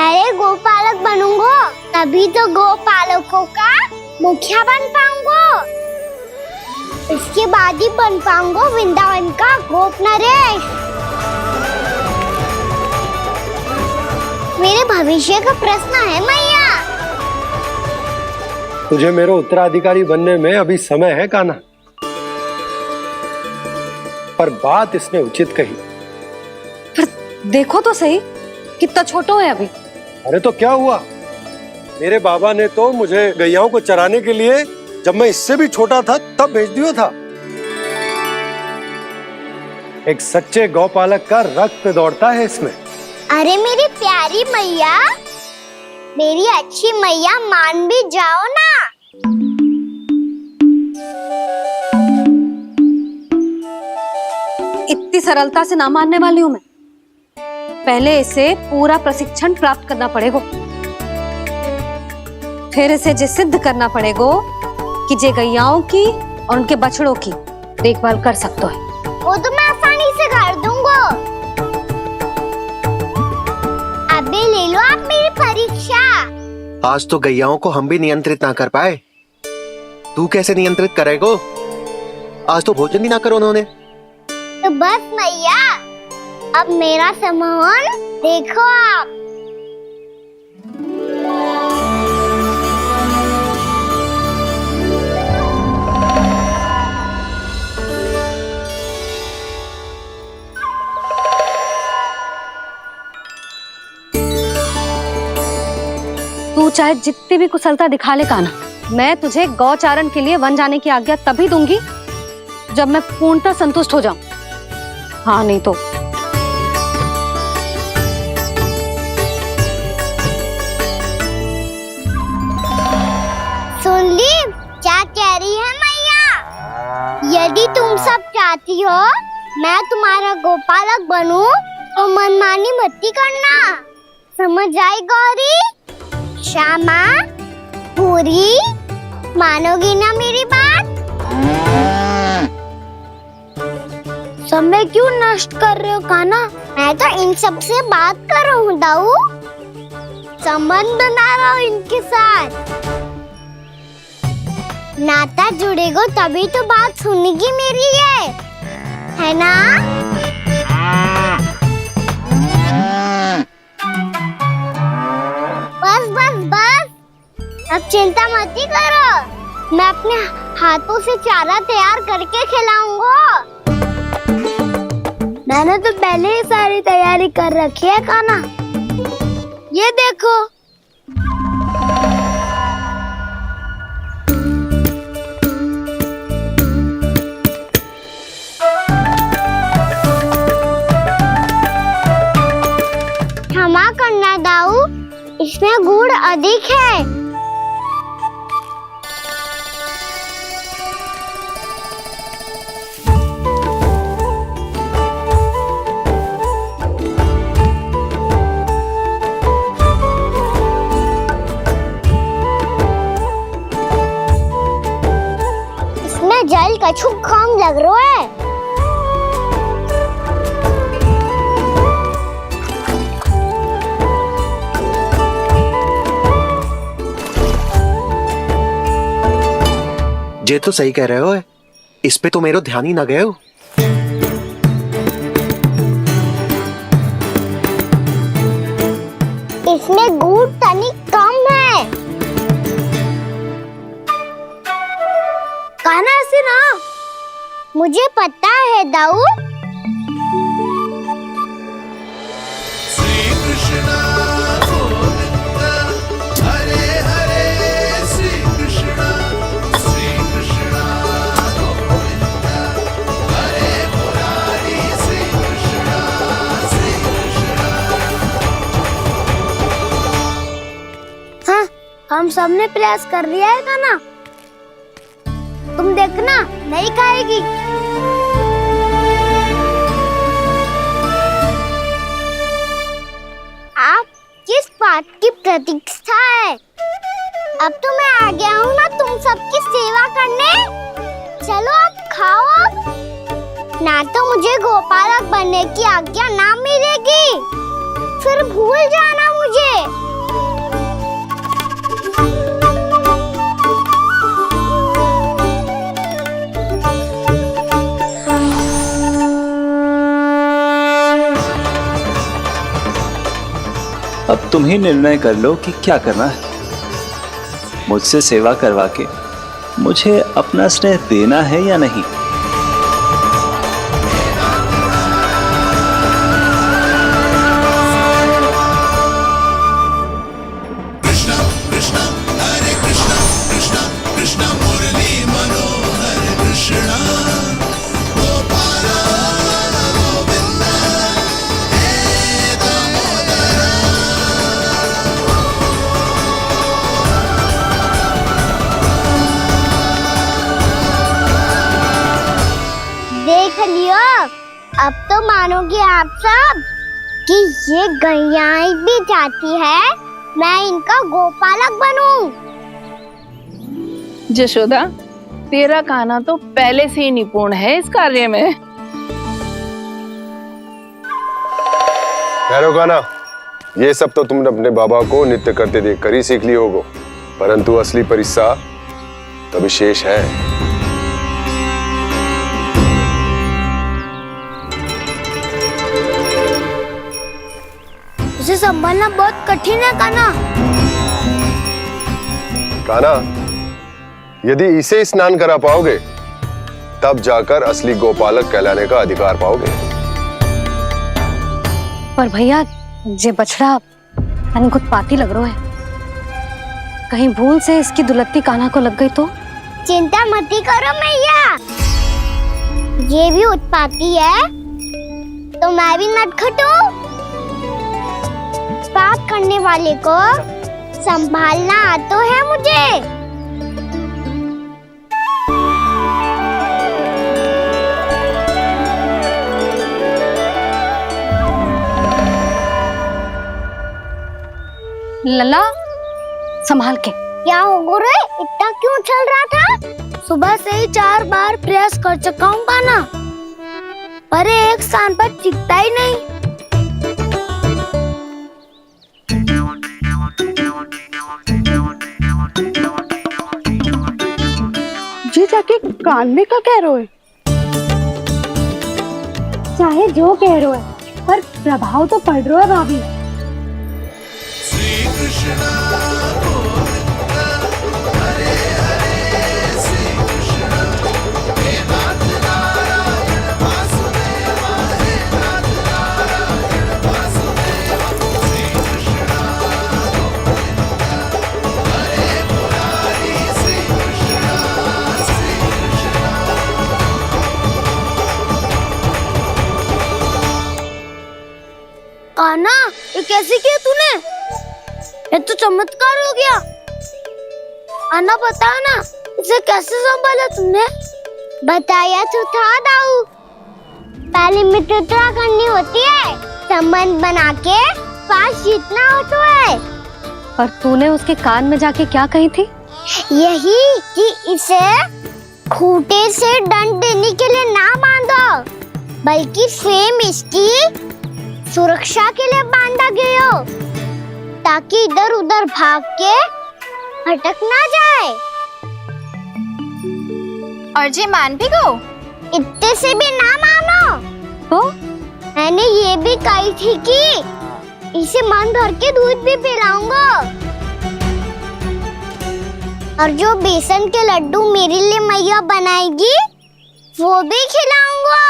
अरे गोपालक बनूंगा तभी तो गोपालकों का मुखिया बन पाऊंगा, इसके बाद ही बन पाऊंगा वृंदावन का गोप नरेश। मेरे भविष्य का प्रश्न है मैया। तुझे मेरा उत्तराधिकारी बनने में अभी समय है कान्हा, पर बात इसने उचित कही। देखो तो सही कितना छोटो है अभी। अरे तो क्या हुआ, मेरे बाबा ने तो मुझे गैयाओं को चराने के लिए जब मैं इससे भी छोटा था तब भेज दिया था। एक सच्चे गौपालक का रक्त दौड़ता है इसमें। अरे मेरी प्यारी मैया, मेरी अच्छी मैया, मान भी जाओ ना। इतनी सरलता से ना मानने वाली हूं मैं। पहले इसे पूरा प्रशिक्षण प्राप्त करना पड़ेगा, फिर इसे जे सिद्ध करना पड़ेगा कि जे गैयाओं की और उनके बछड़ों की देखभाल कर सकते है। वो तो मैं आसानी से कर दूंगा। अबे ले लो आप मेरी परीक्षा। आज तो गैयाओं को हम भी नियंत्रित ना कर पाए, तू कैसे नियंत्रित करेगो? आज तो भोजन भी ना करो उन्होंने। तो बस मैया, अब मेरा सम्मान देखो आप। तू चाहे जितनी भी कुशलता दिखा ले कान्हा, मैं तुझे गौचारण के लिए वन जाने की आज्ञा तभी दूंगी जब मैं पूर्णतः संतुष्ट हो जाऊं। हाँ नहीं तो सुन ली क्या कह रही है मैया? यदि तुम सब चाहती हो मैं तुम्हारा गोपालक बनूं तो मनमानी मत करना, समझ आई गौरी? श्यामा, पूरी, मानोगी ना मेरी बात? समय क्यों नष्ट कर रहे हो कान्हा? मैं तो इन सब से बात कर रहा हूँ दाऊ, संबंध बना रहा हूँ इनके साथ। नाता जुड़ेगा तभी तो बात सुनेगी मेरी ये, है ना? बस बस बस, अब चिंता मत ही करो, मैं अपने हाथों से चारा तैयार करके खिलाऊंगा। मैंने तो पहले ही सारी तैयारी कर रखी है कान्हा, ये देखो। क्षमा करना दाऊ, इसमें गुड़ अधिक है। इसमें जल कछु कम लग रहा है। ये तो सही कह रहे हो, इस पे तो मेरा ध्यान ही ना गए हो। इसमें गुड़ तनिक कम है। कान्हा से ना, मुझे पता है दाऊ। श्री कृष्ण गोविंद हरे हरे, श्री कृष्ण गोविंद हरे मुरारी, श्री कृष्ण हाँ, हम सबने प्रयास कर लिया है कान्हा, तुम देखना नहीं खाएगी। आप किस बात की प्रतीक्षा है? अब तो मैं आ गया हूँ ना तुम सबकी सेवा करने। चलो अब खाओ अब। ना तो मुझे गोपालक बनने की आज्ञा ना मिलेगी, फिर भूल जाना मुझे। अब तुम ही निर्णय कर लो कि क्या करना है। मुझसे सेवा करवा के मुझे अपना स्नेह देना है या नहीं। अब तो मानोगे आप सब कि ये गैयाएं भी चाहती है मैं इनका गोपालक बनूं। जशोदा, तेरा कान्हा तो पहले से ही निपुण है इस कार्य में। ठहरो कान्हा, ये सब तो तुमने अपने बाबा को नृत्य करते देखकर ही सीख ली होगो, परंतु असली परिश्रम तो विशेष है। इसे संभालना बहुत कठिन है कान्हा। कान्हा, यदि इसे स्नान करा पाओगे तब जाकर असली गोपालक कहलाने का अधिकार पाओगे। पर भैया जे बछड़ा उत्पाती लग रहा है, कहीं भूल से इसकी दुलत्ती कान्हा को लग गई तो? चिंता मत करो मैया, ये भी उत्पाती है तो मैं भी नटखट हूँ। पाप करने वाले को संभालना आता है मुझे। लला, संभाल के। क्या हो गुरु, इतना क्यों चल रहा था? सुबह से ही 4 बार प्रयास कर चुका हूँ कान्हा, पर एक स्थान पर टिकता ही नहीं। जी जाके कान में क्या कह रहे हो? चाहे जो कह रहे हो, पर प्रभाव तो पड़ रहा है भाभी। श्री कृष्ण गोविंद हरे हरे श्री कृष्ण हे नाथ नारायण वासुदेव हे नाथ नारायण वासुदेव श्री कृष्ण गोविंद हरे मुरारी श्री कृष्ण श्री कृष्ण। कान्हा, ये कैसे किया तूने? ये तो चमत्कार हो गया। अन्ना बता ना, इसे कैसे संभाला तुमने? बताया तो था दाऊ, पहले मित्रता करनी होती है, संबंध बना के पास जीतना होता है। पर तूने उसके कान में जाके क्या कही थी? यही कि इसे खूंटे से दंड देने के लिए ना बांधो, बल्कि स्वयं इसकी सुरक्षा के लिए बांधा गया हो, ताकि इधर उधर भाग के भटक ना जाए। और जी मान भी गो? इतने से भी ना मानो। तो मैंने ये भी कही थी कि इसे मन भर के दूध भी पिलाऊंगा, और जो बेसन के लड्डू मेरे लिए मैया बनाएगी वो भी खिलाऊंगा।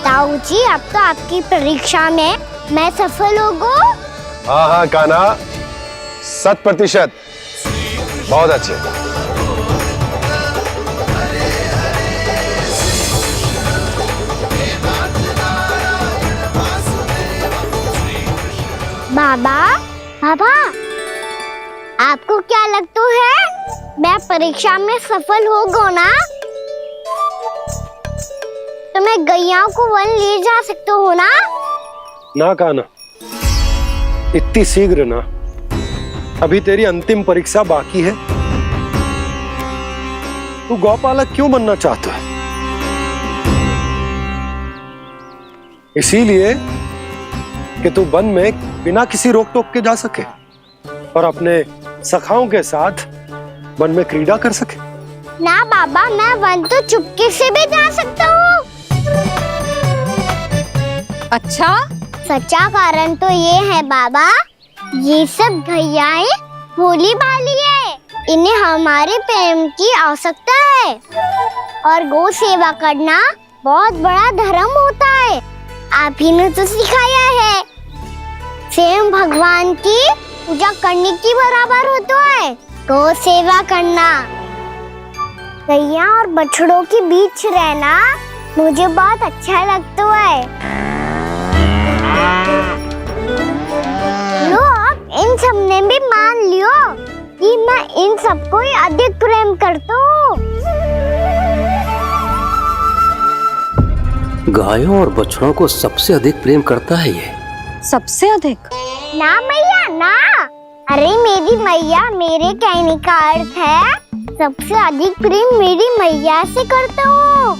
ताऊ जी, अब तो आपकी परीक्षा में मैं सफल होगा। हाँ हाँ कान्हा, 100%। बहुत अच्छे। बाबा, बाबा, आपको क्या लगता है मैं परीक्षा में सफल होगा ना? तो मैं गैयाओं को वन ले जा सकता हूँ ना? ना कान्हा, इतनी शीघ्र ना, अभी तेरी अंतिम परीक्षा बाकी है। तू गौपालक क्यों बनना चाहता है? इसीलिए कि तू वन में बिना किसी रोक टोक के जा सके और अपने सखाओं के साथ वन में क्रीड़ा कर सके। ना बाबा, मैं वन तो चुपके से भी जा सकता हूँ। अच्छा, सच्चा कारण तो ये है बाबा, ये सब गैयाएं भोली भाली है, इन्हें हमारे प्रेम की आवश्यकता है, और गौ सेवा करना बहुत बड़ा धर्म होता है। आप ही ने तो सिखाया है, स्वयं भगवान की पूजा करने की बराबर होता है गौ सेवा करना। गैया और बछड़ों के बीच रहना मुझे बहुत अच्छा लगता है। लो, अब इन सबने भी मान लियो कि मैं इन सबको ही अधिक प्रेम करता हूँ। गायों और बछड़ों को सबसे अधिक प्रेम करता है ये। सबसे अधिक? ना मैया ना, अरे मेरी मैया, मेरे कहने का अर्थ है सबसे अधिक प्रेम मेरी मैया से करता हूँ,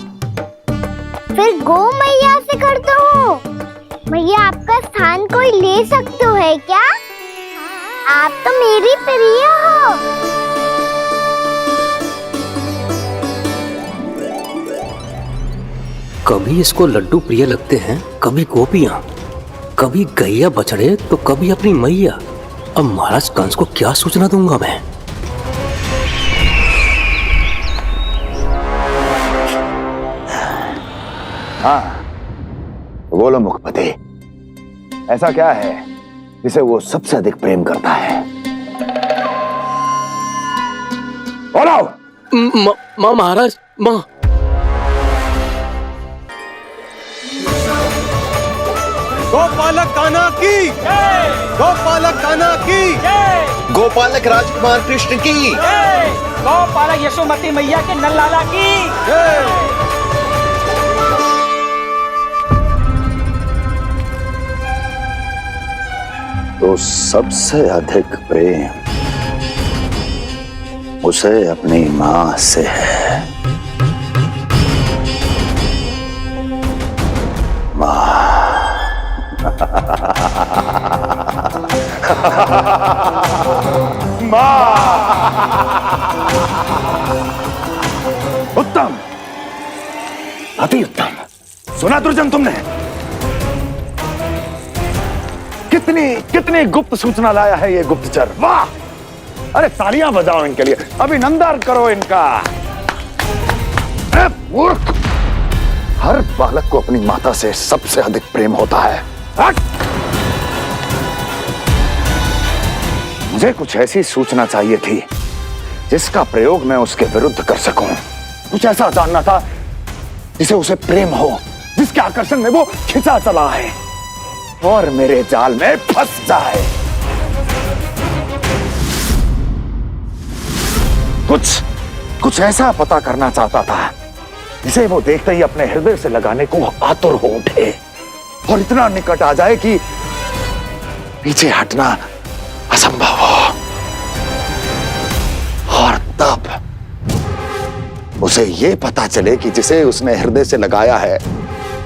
फिर गौ मैया से करता हूँ। मैया आपका स्थान कोई ले सकते है क्या? आप तो मेरी प्रिय हो। कभी इसको लड्डू प्रिय लगते हैं, कभी गोपियां, कभी गैया बछड़े, तो कभी अपनी मैया। अब महाराज कंस को क्या सूचना दूंगा मैं? हाँ, बोलो मुखपति, ऐसा क्या है जिसे वो सबसे अधिक प्रेम करता है? बोलो। माँ महाराज, माँ। गोपालक कान्हा की, गोपालक कान्हा की, गोपालक राजकुमार कृष्ण की, गोपालक यशोमती मैया के नललाला की। तो सबसे अधिक प्रेम उसे अपनी मां से है। मां। उत्तम, अति उत्तम। सुना दुर्जन तुमने? कितनी कितनी गुप्त सूचना लाया है ये गुप्तचर। वाह! अरे तालियां बजाओ इनके लिए, अभिनंदन करो इनका। मूर्ख! हर बालक को अपनी माता से सबसे अधिक प्रेम होता है। हट! मुझे कुछ ऐसी सूचना चाहिए थी जिसका प्रयोग मैं उसके विरुद्ध कर सकूं। कुछ ऐसा जानना था जिसे उसे प्रेम हो, जिसके आकर्षण में वो खिंचा चला है और मेरे जाल में फंस जाए। कुछ ऐसा पता करना चाहता था जिसे वो देखते ही अपने हृदय से लगाने को आतुर हो उठे और इतना निकट आ जाए कि पीछे हटना असंभव हो। और तब उसे ये पता चले कि जिसे उसने हृदय से लगाया है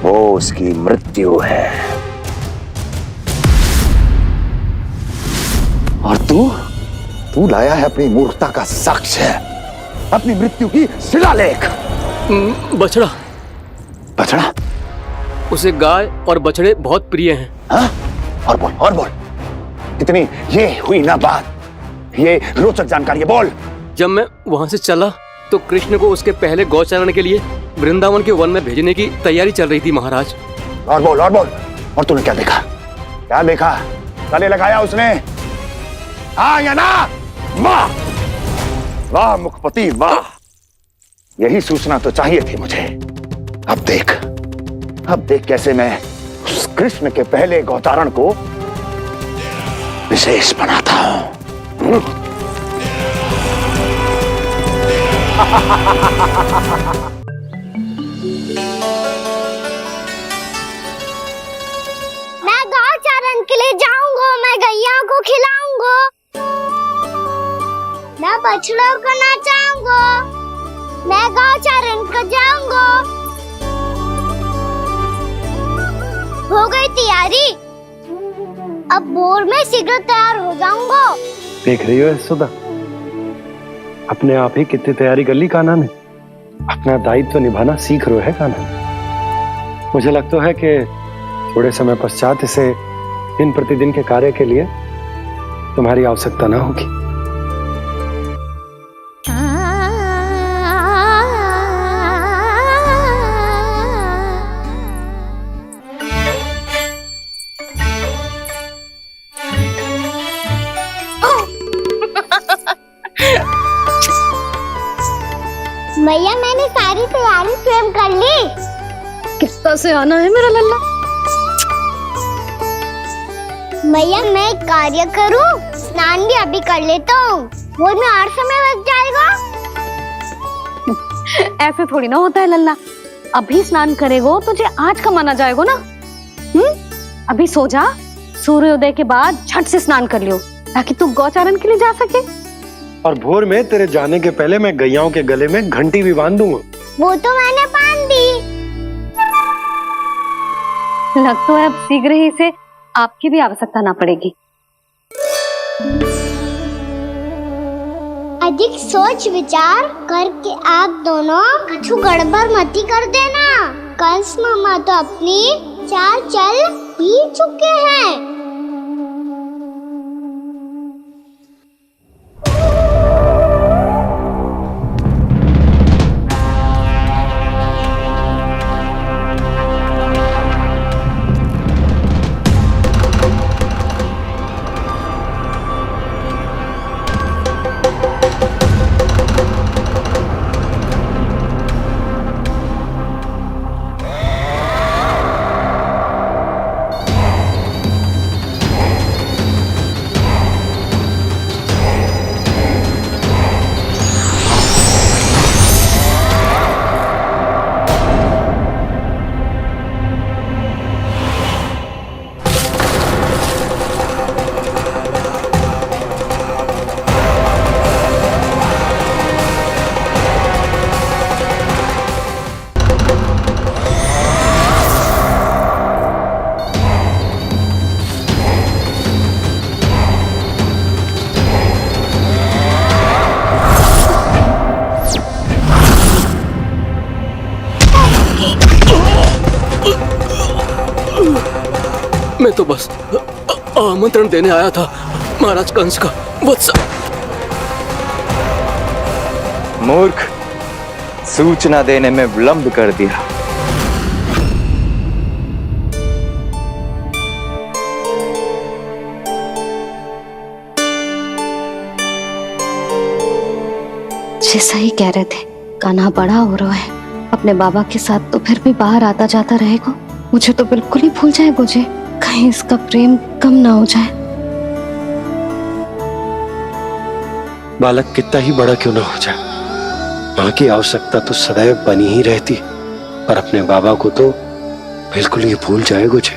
वो उसकी मृत्यु है। और तू लाया है अपनी मूर्खता का साक्ष्य, अपनी मृत्यु की शिलालेख। बछड़ा। बछड़ा? उसे गाय और बछड़े बहुत प्रिय हैं। हाँ? और बोल। इतनी ये हुई ना बात, ये रोचक जानकारी है, बोल। जब मैं वहां से चला तो कृष्ण को उसके पहले गौचारण के लिए वृंदावन के वन में भेजने की तैयारी चल रही थी महाराज। और बोल। और तूने क्या देखा? गले लगाया उसने? हाँ या ना? वाह मुखपति वाह, यही सूचना तो चाहिए थी मुझे। अब देख कैसे मैं उस कृष्ण के पहले गौतारण को विशेष बनाता हूं। मैं गौचारण के लिए जाऊंगा, मैं गैया को खिलाऊंगा, मैं बछड़ों को नचाऊंगा, मैं गौचारण को जाऊंगा। हो गई तैयारी, अब भोर में शीघ्र तैयार हो जाऊंगा। देख रही हो यशोदा, अपने आप ही कितनी तैयारी कर ली कान्हा ने। अपना दायित्व तो निभाना सीख रहे है कान्हा। मुझे लगता है कि थोड़े समय पश्चात इसे दिन प्रतिदिन के कार्य के लिए तुम्हारी आवश्यकता ना होगी। भैया मैंने सारी तैयारी स्वयं कर ली। कितना से आना है मेरा लल्ला? भैया मैं कार्य करूं, स्नान भी अभी कर लेता हूँ। वो में और समय लग जाएगा। ऐसे थोड़ी ना होता है लल्ला, अभी स्नान करेगो तुझे आज कमाना जाएगो ना। अभी सो जा, सूर्योदय के बाद झट से स्नान कर लियो ताकि तू गौचारण के लिए जा सके। और भोर में तेरे जाने के पहले मैं गैयाओं के गले में घंटी भी बांध दूंगा। वो तो मैंने बांध दी। लग तो है अब शीघ्र ही से आपकी भी आवश्यकता ना पड़ेगी। अधिक सोच विचार करके आप दोनों कछु गड़बड़ मती कर देना। कंस मामा तो अपनी चाल चल ही चुके हैं। मैं तो बस आमंत्रण देने आया था महाराज कंस का वत्स। मूर्ख, सूचना देने में विलंब कर दिया। जैसा ही कह रहे थे, कान्हा बड़ा हो रहा है, अपने बाबा के साथ तो फिर भी बाहर आता जाता रहेगा। मुझे तो बिल्कुल ही भूल जाए मुझे, कहीं इसका प्रेम कम ना हो जाए। बालक कितना ही बड़ा क्यों ना हो जाए, माँ की आवश्यकता तो सदैव बनी ही रहती, पर अपने बाबा को तो बिल्कुल ही भूल जाए मुझे।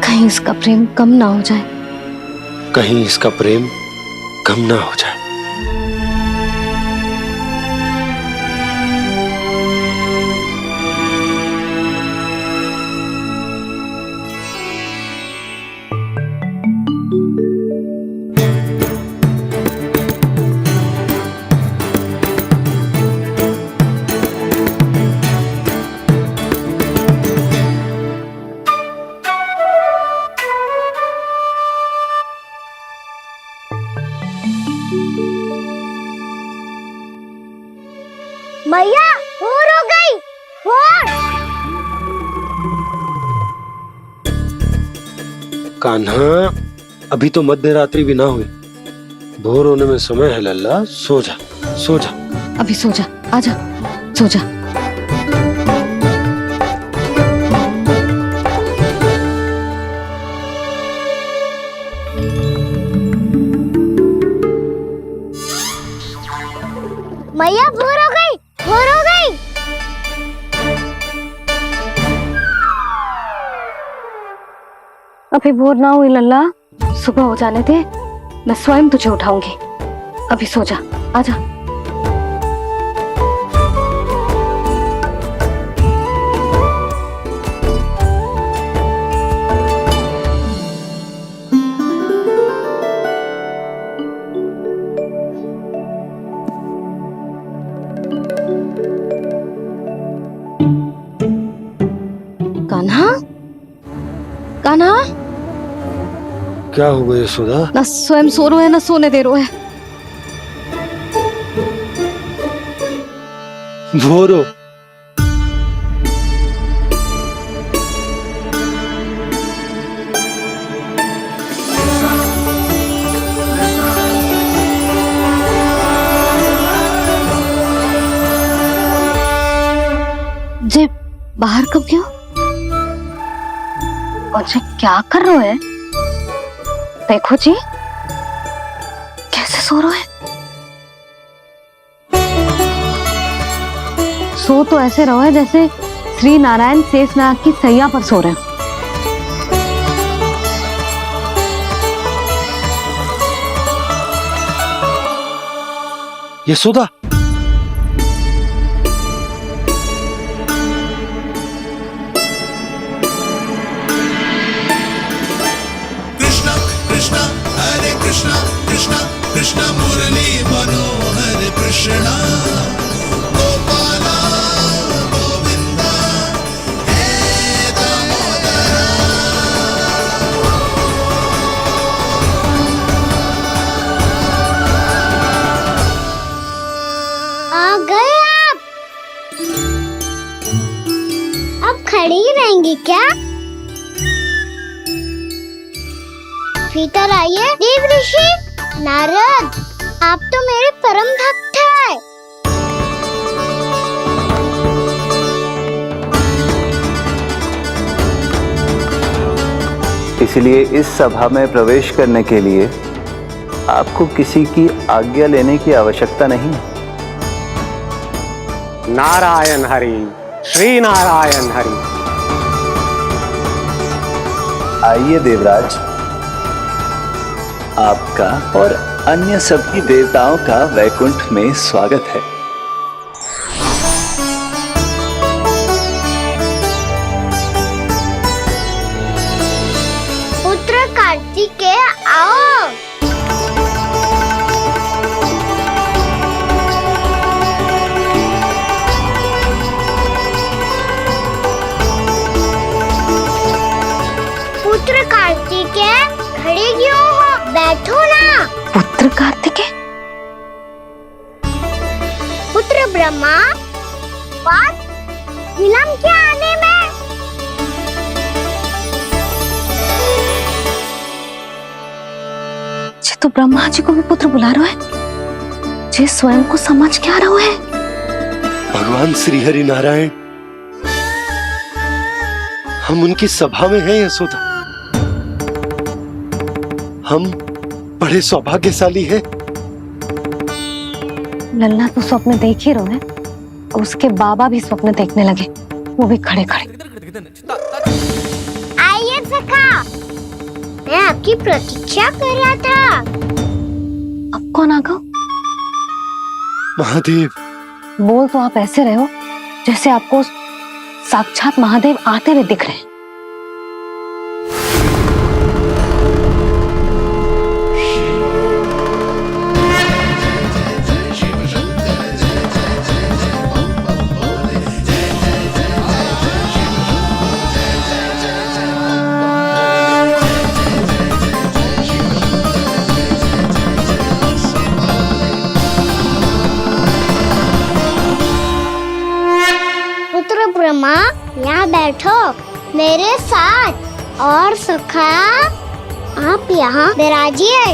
कहीं इसका प्रेम कम ना हो जाए, कहीं इसका प्रेम कम ना हो जाए। भैया भोर हो गई, भोर। कान्हा, अभी तो मध्य रात्रि भी ना हुई, भोर होने में समय है लल्ला। सो जा, सो जा। अभी सो जा, आजा, सो जा। भैया भोर हो गई, भोर हो गई। अभी भोर ना हुई लल्ला, सुबह हो जाने दे, मैं स्वयं तुझे उठाऊंगी। अभी सो जा, आजा। कान्हा, कान्हा, क्या हो गया यशोदा? ना स्वयं सो रो है ना सोने दे रो है। भोरो, जे बाहर कब गयो और जे क्या कर रहे है? देखो जी कैसे सो रहे हैं। सो तो ऐसे रहो है जैसे श्री नारायण शेषनाग की सैया पर सो रहे हैं। यशोदा, कृष्णा कृष्णा हरे कृष्णा कृष्णा कृष्णा मुरली मनोहर कृष्णा गोपाला गोविंदा हे दामोदरा। आ गए आप। अब खड़ी रहेंगी क्या? भीतर आइए। देव ऋषि नारद, आप तो मेरे परम भक्त हैं। इसलिए इस सभा में प्रवेश करने के लिए आपको किसी की आज्ञा लेने की आवश्यकता नहीं है। नारायण हरि, श्री नारायण हरि। आइए देवराज, आपका और अन्य सभी देवताओं का वैकुंठ में स्वागत है। पुत्र कार्तिकेय आओ। पुत्र कार्तिकेय खड़े क्यों हो? बैठो ना। पुत्र कार्तिकेय? पुत्र ब्रह्मा, बात विलंब क्या आने में? ये तो ब्रह्मा जी को भी पुत्र बुला रहा है। जे स्वयं को समझ क्या रहा है? भगवान श्री हरि नारायण, हम उनकी सभा में हैं यशोदा। हम बड़े सौभाग्यशाली हैं। लल्ला तो स्वप्न देख ही रहे हैं, उसके बाबा भी स्वप्न देखने लगे, वो भी खड़े खड़े। आइए सखा, मैं आपकी प्रतीक्षा कर रहा था। अब कौन आ गया? महादेव। बोल तो आप ऐसे रहे हो जैसे आपको साक्षात महादेव आते हुए दिख रहे हैं। पुत्र ब्रह्मा, यहाँ बैठो मेरे साथ। और सखा, आप यहाँ विराजिए।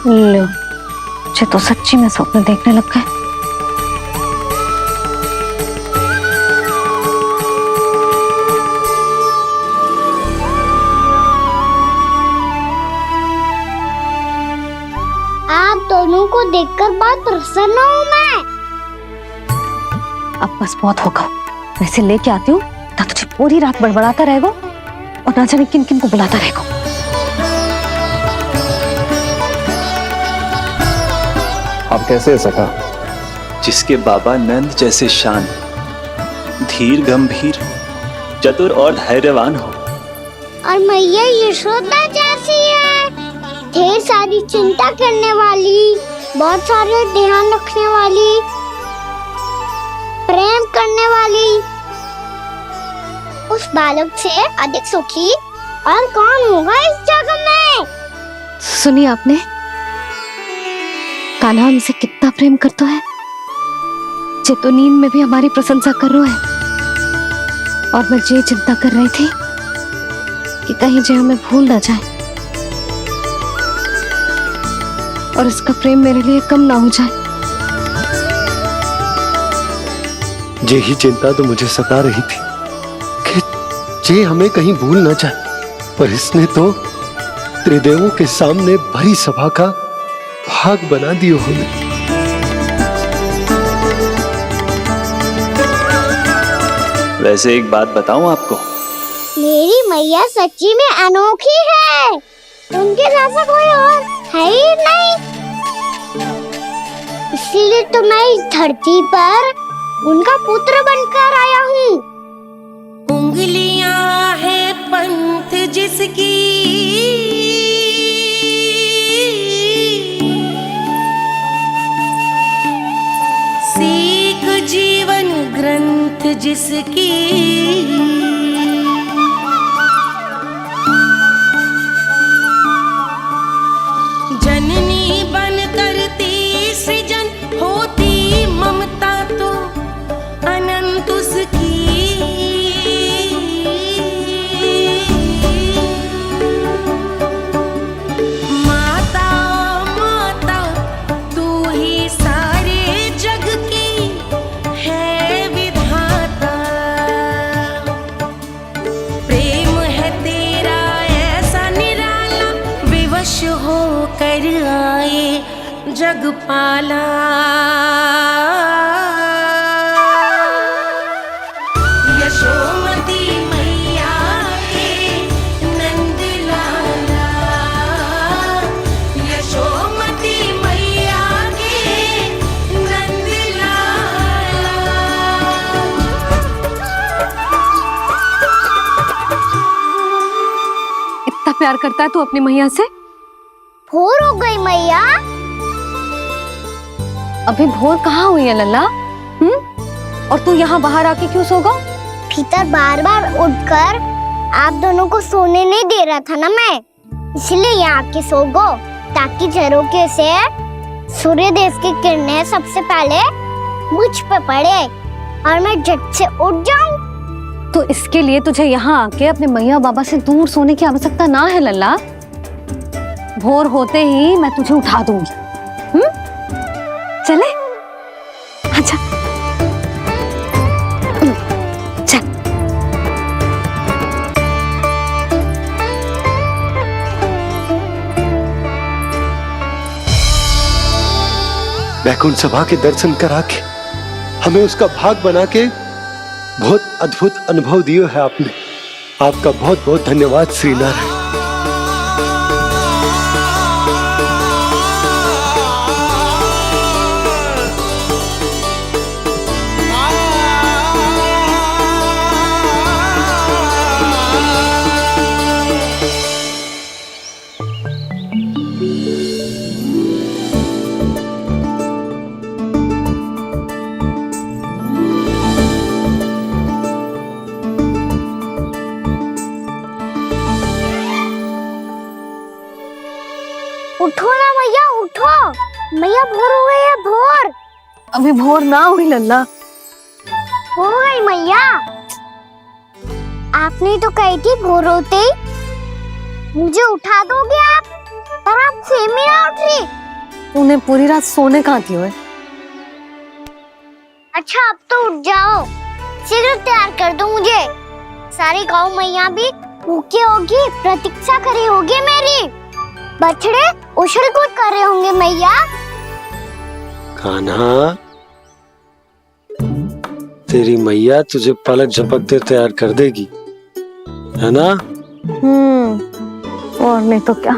लो, ये तो सच्ची में स्वप्न देखने लग गए। आप दोनों को देखकर बहुत प्रसन्न हूँ मैं। अब बस बहुत होगा, वैसे लेके आती हूँ ना, तुझे पूरी रात बड़बड़ाता रहेगा और ना जाने किन किन को बुलाता रहेगा। आप कैसे सका? जिसके बाबा नंद जैसे शान, धीर गंभीर, चतुर और धैर्यवान हो, और मैया यशोदा जैसी है, ढेर सारी चिंता करने वाली, बहुत सारे ध्यान रखने वाली, प्रेम करने वाली। उस बालक से अधिक सुखी और कौन होगा इस जगत में? सुनिए आपने, कान्हा हमसे कितना प्रेम करता है, जे तो नींद में भी हमारी प्रशंसा कर रहा है। और मैं ये चिंता कर रही थी कि कहीं जे हमें भूल ना जाए और इसका प्रेम मेरे लिए कम ना हो जाए। यही चिंता तो मुझे सता रही थी कि जे हमें कहीं भूल ना जाए, पर इसने तो त्रिदेवों के सामने भरी सभा का भाग बना दियो हमें। वैसे एक बात बताऊं आपको, मेरी मैया सच्ची में अनोखी है, उनके जैसा कोई और है ही नहीं। इसलिए तो मैं इस धरती पर उनका पुत्र बनकर आया हूँ। उंगलियां है पंथ जिसकी, सीख जीवन ग्रंथ जिसकी, जननी बन करती सृजन होती ममता तो अनंत उसकी। माता माता तू ही सारे जग की है विधाता, प्रेम है तेरा ऐसा निराला, विवश हो कर आए जग पाला। यशोमती मैया के नंद लाला, यशोमती मैया के नंद लाला। इतना प्यार करता है तू अपनी मैया से? भोर हो गई मैया। अभी भोर कहाँ हुई है लल्ला? और तू यहाँ बाहर आके क्यों सो गया? भीतर बार बार उठकर आप दोनों को सोने नहीं दे रहा था ना मैं, इसलिए यहाँ आके सो गो, ताकि झरोखे से सूर्य देव की किरणें सबसे पहले मुझ पे पड़े और मैं झट से उठ जाऊं। तो इसके लिए तुझे यहाँ आके अपने मैया बाबा से दूर सोने की आवश्यकता ना है लल्ला। भोर होते ही मैं तुझे उठा दूंगी। चले? अच्छा चल। वैकुंठ सभा के दर्शन करा के हमें उसका भाग बना के बहुत अद्भुत अनुभव दियो है आपने। आपका बहुत बहुत धन्यवाद श्रीनारायण। उठो ना मैया, उठो। मैया भोर हो गई है, भोर। अभी भोर ना हुई लल्ला। हो गई मैया। आपने तो कही थी भोर होते ही मुझे उठा दोगे आप, पर आप सेम ही ना उठ रही। तूने पूरी रात सोने कहाँ थी ओए? अच्छा अब तो उठ जाओ, शीघ्र तैयार कर दो मुझे। सारी गाँव मैया भी भूखी होगी, प्रतीक्षा करी होगी मेरी। बछड़े उछल कूद कर रहे होंगे मैया। कान्हा, तेरी मैया तुझे पलक झपकते तैयार कर देगी, है ना? और नहीं तो क्या।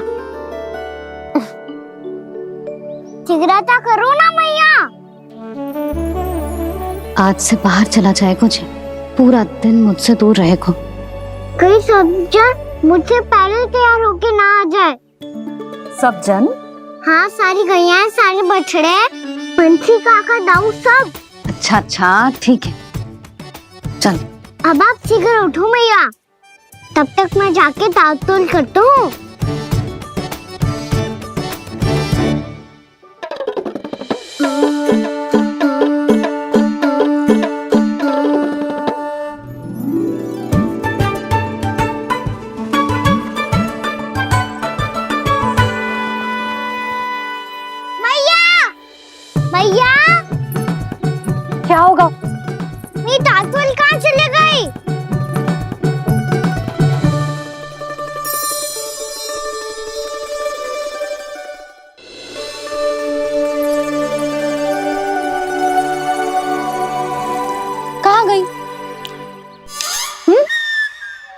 शीघ्रता करो ना मैया। आज से बाहर चला जाएगा जी, पूरा दिन मुझसे दूर रहेगा। कहीं सब जन मुझसे पहले तैयार होके ना आ जाए। सब जन? हाँ, सारी गैया, सारे बछड़े, पंछी, काका, दाऊ सब। अच्छा अच्छा ठीक है, चल। अब आप शीघ्र उठो मैया, तब तक मैं जाके ताल तोल करता हूँ।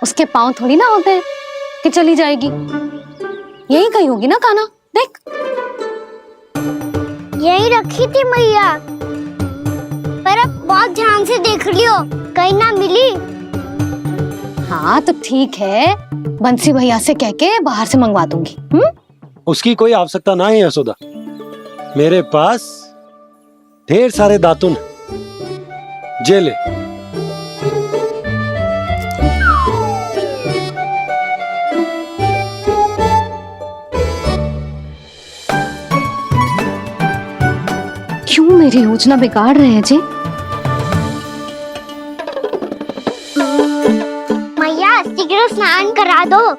उसके पाँव थोड़ी ना होते हैं कि चली जाएगी। यही कहीं होगी ना कान्हा, देख। यही रखी थी मैया, पर अब बहुत ध्यान से देख लियो, कहीं ना मिली। हाँ तो ठीक है, बंसी भैया से कह के बाहर से मंगवा दूंगी। उसकी कोई आवश्यकता ना है यशोदा, मेरे पास ढेर सारे दातुन हैं। जे ले। क्यों मेरी योजना बिगाड़ रहे हैं जी? मैया शीघ्र स्नान करा दो।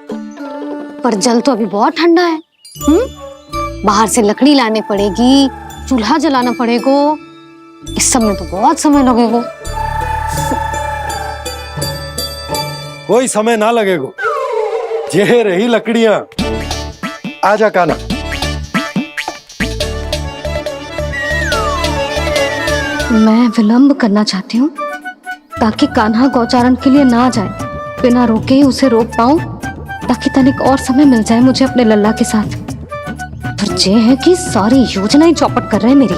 पर जल तो अभी बहुत ठंडा है। बाहर से लकड़ी लाने पड़ेगी, चूल्हा जलाना पड़ेगा, इस सब में तो बहुत समय लगेगा। कोई समय ना लगेगा, ये रही लकड़ियां। आजा कान्हा। मैं विलंब करना चाहती हूँ ताकि कान्हा गौचारण के लिए ना जाए। बिना रोके ही उसे रोक पाऊं ताकि तनिक और समय मिल जाए मुझे अपने लल्ला के साथ। पर ये है कि सारी योजना ही चौपट कर रहे हैं मेरी।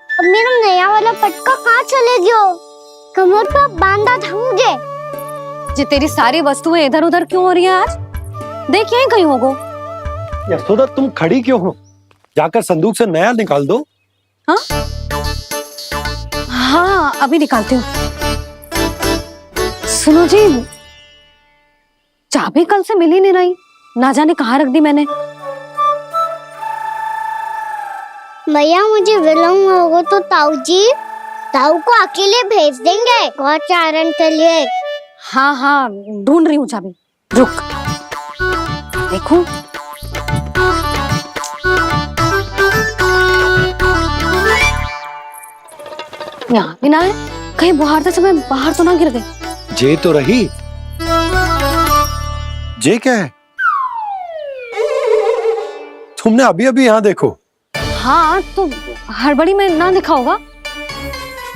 अब मेरा नया वाला पटका कहाँ चले गयो? कमर पर बांधा था मुझे। जी तेरी सारी वस्तुएं इधर उधर क्यों हो रही हैं आज? देख यहीं कहीं होगो। यशोदा तुम खड़ी क्यों हो? जाकर संदूक से नया निकाल दो। हाँ हाँ अभी निकालती हूँ। सुनो जी, चाबी कल से मिल ही नहीं रही, ना जाने कहाँ रख दी मैंने। भैया मुझे विलम्ब होगा तो ताऊ को अकेले भेज देंगे गौचारण के लिए। हाँ हाँ ढूंढ रही हूँ चाबी, रुक। देखो यहाँ भी ना है, कहीं बुहारते समय बाहर तो ना गिर गए। जे तो रही। जे क्या है? तुमने अभी अभी यहाँ देखो। हाँ तो हड़बड़ी में ना दिखा होगा।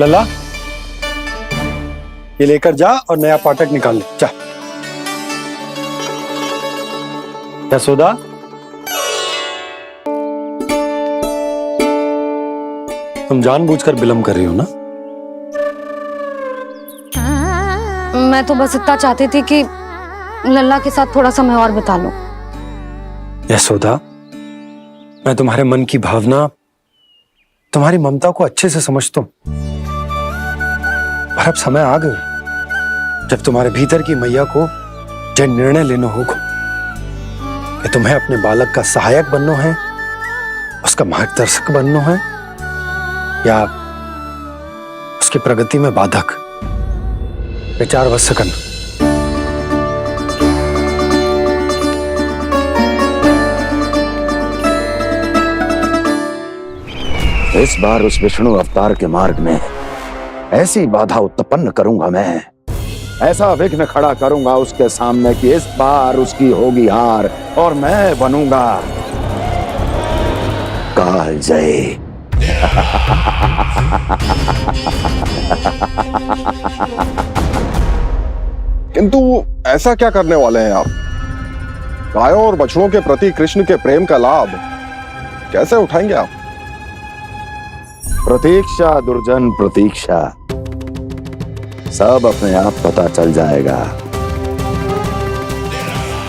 लल्ला ये लेकर जा और नया पाठक निकाल ले जा। यशोदा तुम जानबूझकर विलंब कर रही हो ना? मैं तो बस इतना चाहती थी कि लल्ला के साथ थोड़ा समय और बिता लो। यशोदा मैं तुम्हारे मन की भावना, तुम्हारी ममता को अच्छे से समझता हूं, पर अब समय आ गया जब तुम्हारे भीतर की मैया को जो निर्णय लेना होगा कि तुम्हें अपने बालक का सहायक बनना है, उसका मार्गदर्शक बनना है, या उसकी प्रगति में बाधक। विचार अवश्य करना। इस बार उस विष्णु अवतार के मार्ग में ऐसी बाधा उत्पन्न करूंगा मैं, ऐसा विघ्न खड़ा करूंगा उसके सामने कि इस बार उसकी होगी हार और मैं बनूंगा कालजयी। किंतु ऐसा क्या करने वाले हैं आप? गायों और बछड़ों के प्रति कृष्ण के प्रेम का लाभ कैसे उठाएंगे आप? प्रतीक्षा दुर्जन प्रतीक्षा, सब अपने आप पता चल जाएगा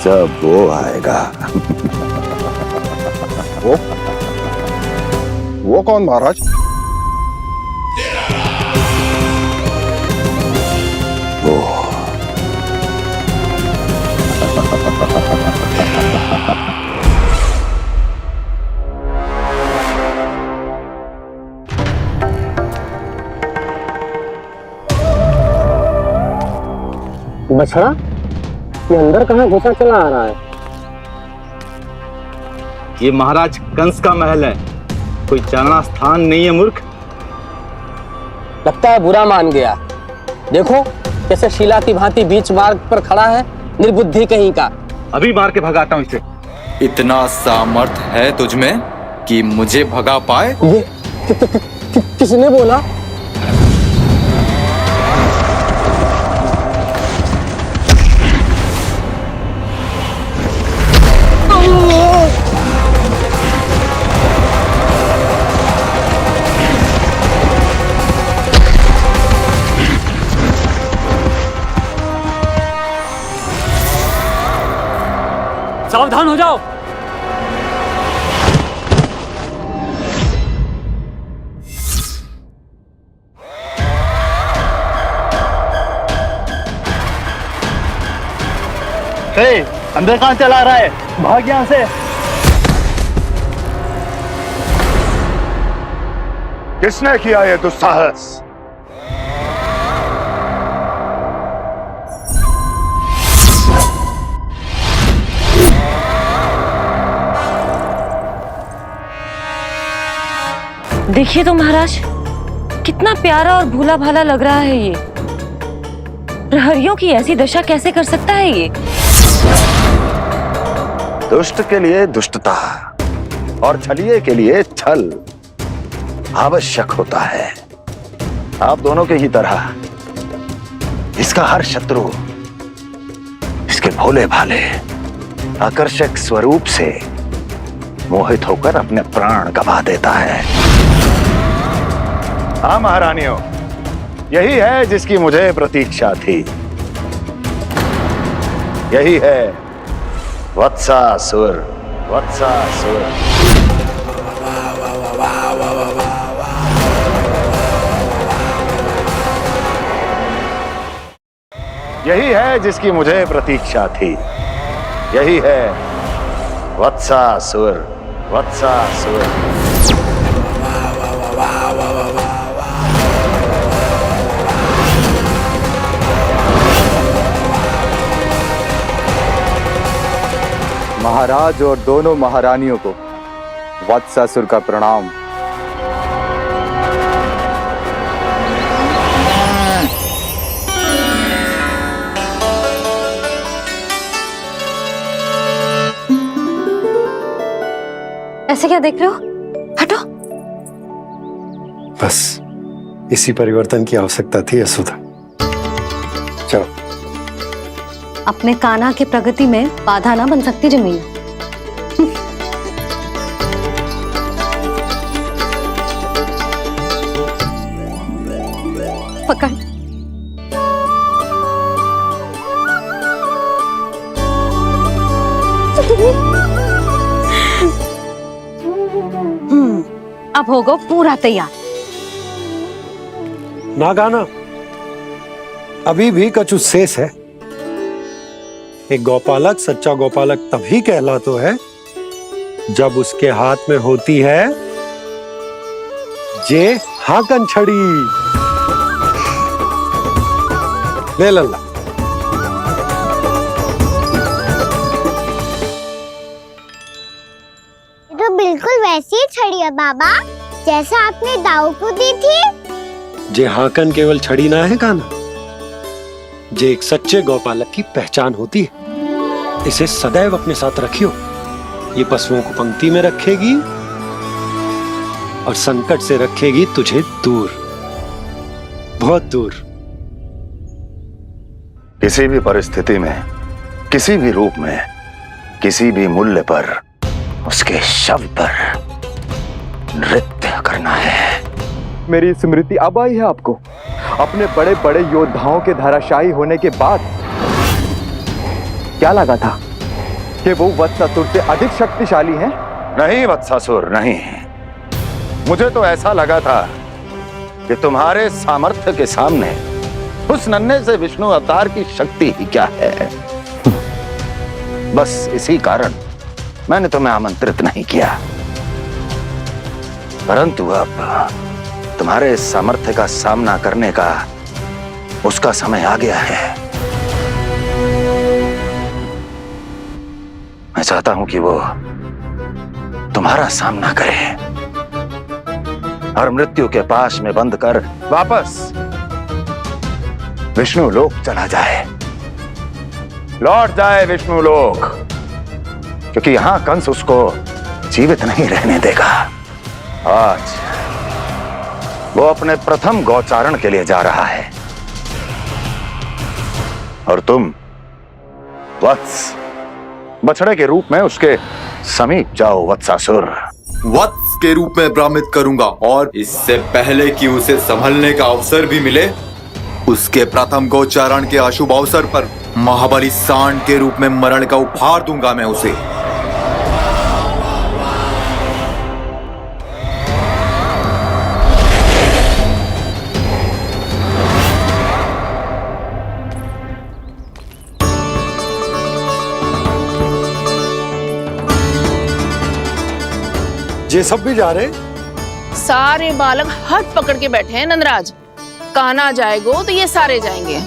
जब वो आएगा। वो कौन महाराज? वो बछड़ा ये अंदर कहाँ घुसा चला आ रहा है? ये महाराज कंस का महल है, कोई चारणा स्थान नहीं है मूर्ख। लगता है बुरा मान गया। देखो कैसे शिला की भांति बीच मार्ग पर खड़ा है, निर्बुद्धि कहीं का। अभी मार के भगाता हूँ इसे। इतना सामर्थ है तुझमें कि मुझे भगा पाए? ये किसने बोला? सावधान हो जाओ। अंदर कहाँ चला रहा है? भाग यहाँ से। किसने किया ये दुस्साहस? देखिए तो महाराज, कितना प्यारा और भोला भाला लग रहा है ये। प्रहरियों की ऐसी दशा कैसे कर सकता है ये? दुष्ट के लिए दुष्टता और छलिए के लिए छल आवश्यक होता है। आप दोनों के ही तरह इसका हर शत्रु इसके भोले भाले आकर्षक स्वरूप से मोहित होकर अपने प्राण गंवा देता है। हाँ महारानियों, यही है जिसकी मुझे प्रतीक्षा थी। यही है वत्सासुर। वत्सासुर यही है जिसकी मुझे प्रतीक्षा थी। यही है वत्सासुर। वत्सासुर महाराज और दोनों महारानियों को वत्सासुर का प्रणाम। ऐसे क्या देख रहे हो? हटो। बस इसी परिवर्तन की आवश्यकता थी यशोदा। चलो। अपने कान्हा की प्रगति में बाधा ना बन सकती जमीन। पकड़। अब होगा पूरा तैयार। ना गाना, अभी भी कछु शेष है। एक गौपालक सच्चा गौपालक तभी कहलाता है जब उसके हाथ में होती है जे हाकन छड़ी। ले लल्ला। तो बिल्कुल वैसी ही छड़ी है बाबा, जैसा आपने दाऊ को दी थी। जे हाकन केवल छड़ी ना है गाना, जे एक सच्चे गौपालक की पहचान होती है। इसे सदैव अपने साथ रखियो। ये पशुओं को पंक्ति में रखेगी और संकट से रखेगी तुझे दूर, बहुत दूर। किसी भी परिस्थिति में, किसी भी रूप में, किसी भी मूल्य पर उसके शव पर नृत्य करना है। मेरी स्मृति अब आई है आपको? अपने बड़े बड़े योद्धाओं के धराशायी होने के बाद क्या लगा था कि वो वत्सासुर से अधिक शक्तिशाली हैं? नहीं वत्सासुर, नहीं। मुझे तो ऐसा लगा था कि तुम्हारे सामर्थ्य के सामने उस नन्हे से विष्णु अवतार की शक्ति ही क्या है। बस इसी कारण मैंने तुम्हें आमंत्रित नहीं किया। परंतु अब तुम्हारे सामर्थ्य का सामना करने का उसका समय आ गया है। मैं चाहता हूं कि वो तुम्हारा सामना करे और मृत्यु के पाश में बंद कर वापस विष्णु लोक चला जाए। लौट जाए विष्णु लोक, क्योंकि यहां कंस उसको जीवित नहीं रहने देगा। आज वो अपने प्रथम गौचारण के लिए जा रहा है और तुम वत्स बछड़े के रूप में उसके समीप जाओ वत्सासुर। वत्स के रूप में भ्रमित करूंगा और इससे पहले कि उसे संभलने का अवसर भी मिले, उसके प्रथम गोचारण के अशुभ अवसर पर महाबली सांड के रूप में मरण का उपहार दूंगा मैं उसे। ये सब भी जा रहे? सारे बालक हट पकड़ के बैठे हैं नंदराज। कान्हा जाएगो तो ये सारे जाएंगे।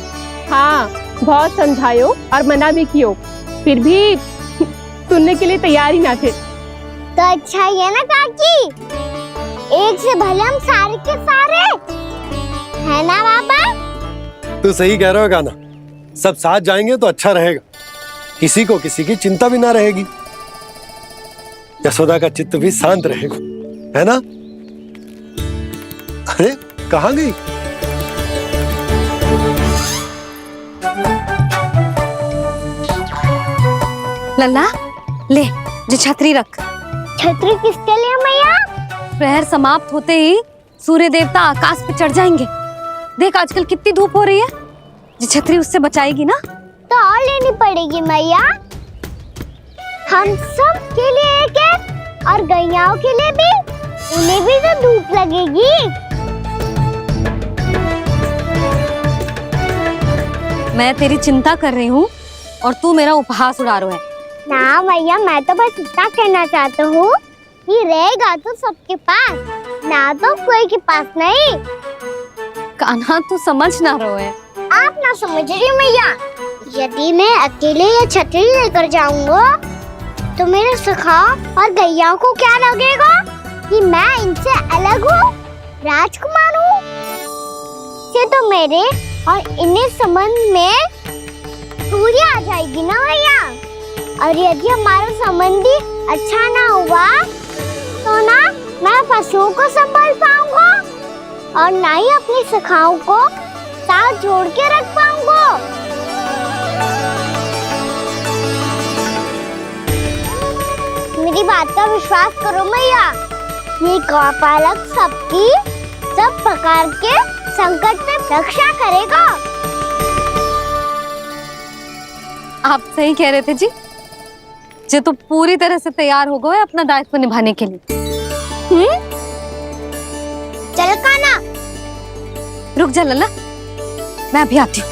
हाँ, बहुत समझायो और मना भी कियो, फिर भी सुनने के लिए तैयार ही ना थे। तो अच्छा ही है ना काकी, एक से भले हम सारे के सारे, है ना बाबा? तू सही कह रहा हो कान्हा, सब साथ जाएंगे तो अच्छा रहेगा, किसी को किसी की चिंता भी ना रहेगी, यशोदा का चित्त भी शांत रहेगा, है ना? अरे कहाँ गई? लल्ला ले, जो छतरी रख। छतरी किसके लिए मैया? प्रहर समाप्त होते ही सूर्य देवता आकाश पे चढ़ जाएंगे। देख आजकल कितनी धूप हो रही है, जो छतरी उससे बचाएगी ना। तो और लेनी पड़ेगी मैया, हम सब के लिए एक एक, और गैयाओं के लिए भी, उन्हें भी तो धूप लगेगी। मैं तेरी चिंता कर रही हूँ और तू मेरा उपहास उड़ा रहा है। ना भैया, मैं तो बस इतना कहना चाहता हूँ कि रहेगा तो सबके पास, ना तो कोई के पास नहीं। कान्हा तू समझ ना रहो है। आप ना समझ रही मैया, यदि मैं अकेले ये छतरी लेकर जाऊंगा तो मेरे सखा और गैया को क्या लगेगा कि मैं इनसे अलग हूँ, राजकुमार हूँ। ये तो मेरे और इन्हें संबंध में दूरी आ जाएगी ना भैया। और यदि हमारा संबंधी अच्छा ना हुआ तो ना मैं पशुओं को संभाल पाऊंगा और ना ही अपनी सखाओं को साथ जोड़ के रख पाऊंगा। मेरी बात का विश्वास करो मैया, ये गौपालक सबकी सब प्रकार के संकट से रक्षा करेगा। आप सही कह रहे थे जी, जो तो पूरी तरह से तैयार हो गए अपना दायित्व निभाने के लिए। चल कान्हा। रुक जा लल्ला, मैं अभी आती हूँ।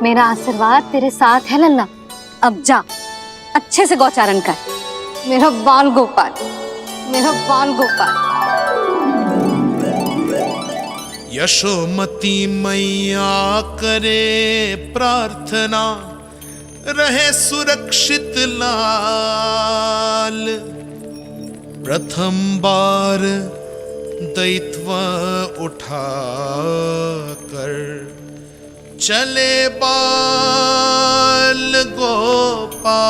मेरा आशीर्वाद तेरे साथ है लल्ला। अब जा, अच्छे से गौचारण कर। मेरा बाल गोपाल, मेरा बाल गोपाल। यशोमती मैया करे प्रार्थना, रहे सुरक्षित लाल। प्रथम बार दैत्व उठा कर चले बाल गोपाल।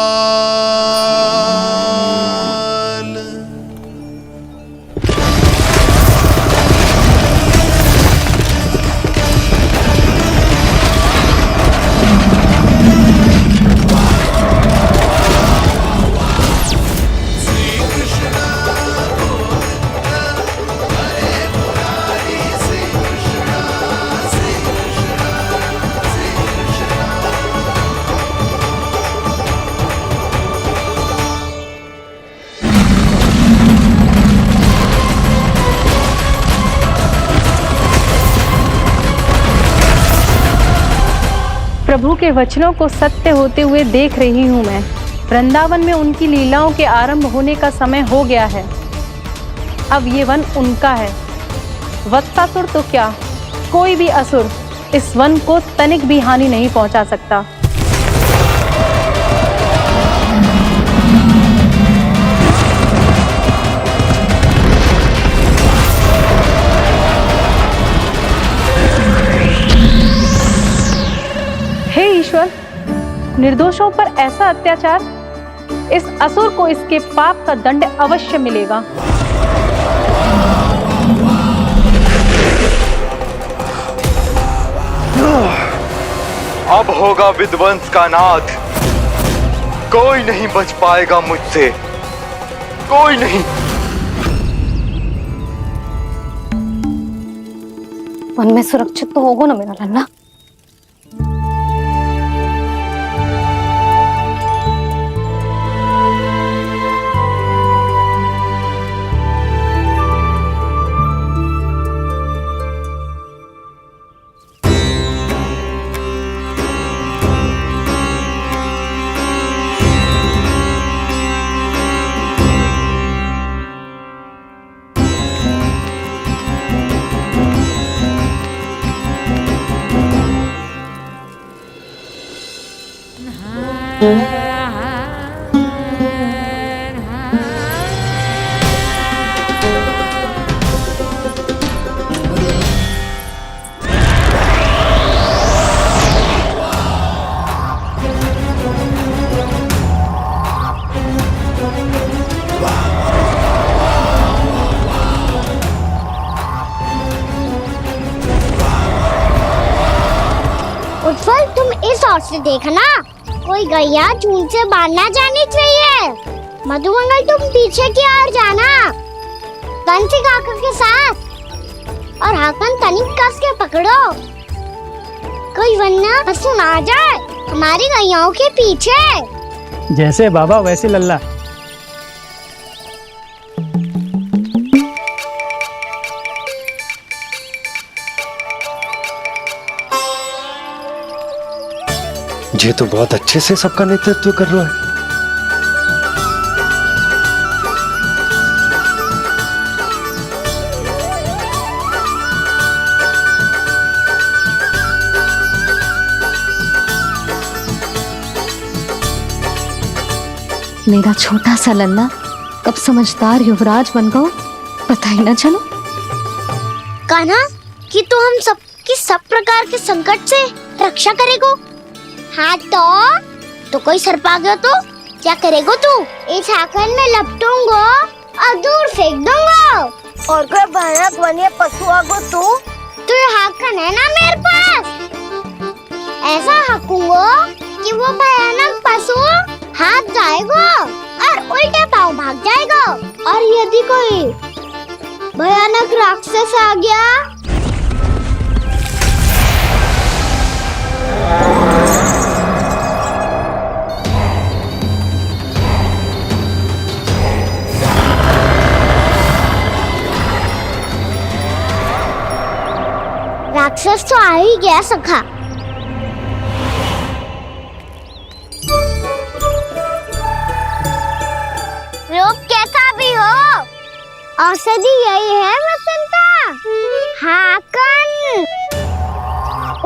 प्रभु के वचनों को सत्य होते हुए देख रही हूँ मैं। वृंदावन में उनकी लीलाओं के आरंभ होने का समय हो गया है। अब ये वन उनका है। वत्सासुर तो क्या, कोई भी असुर इस वन को तनिक भी हानि नहीं पहुंचा सकता। हे ईश्वर, निर्दोषों पर ऐसा अत्याचार, इस असुर को इसके पाप का दंड अवश्य मिलेगा। अब होगा विध्वंस का नाद। कोई नहीं बच पाएगा मुझसे, कोई नहीं। वन में सुरक्षित तो होगा ना मेरा लल्ला? उत्पल, तुम इस ओर से देखना, कोई गैया चून से बाहर ना जानी चाहिए। मधुमंगल, तुम पीछे की ओर जाना, कंसी काका के साथ, और हाकन तनिक कस के पकड़ो, कोई वरना पशु ना जाए हमारी गैयाओं के पीछे। जैसे बाबा वैसे लल्ला। ये तो बहुत अच्छे से सबका नेतृत्व कर रहा है। मेरा छोटा सा लल्ला कब समझदार युवराज बन गो, पता ही ना चलो। कान्हा, कि तू हम सबकी सब प्रकार के संकट से रक्षा करेगो। हाँ तो कोई सर्प आ गया तो क्या करेगो तू? इस हाकन में लपटूंगो और दूर फेंक दूंगा। और कोई भयानक वन्य पशु आगो तो ये हाकन है ना मेरे पास, ऐसा हाकूंगो कि वो भयानक पशु हाथ जाएगा और उल्टे पांव भाग जाएगा। और यदि कोई भयानक राक्षस आ गया राक्षस तो आ ही गया सखा। रूप कैसा भी हो, औषधि यही है वसंता। हाकन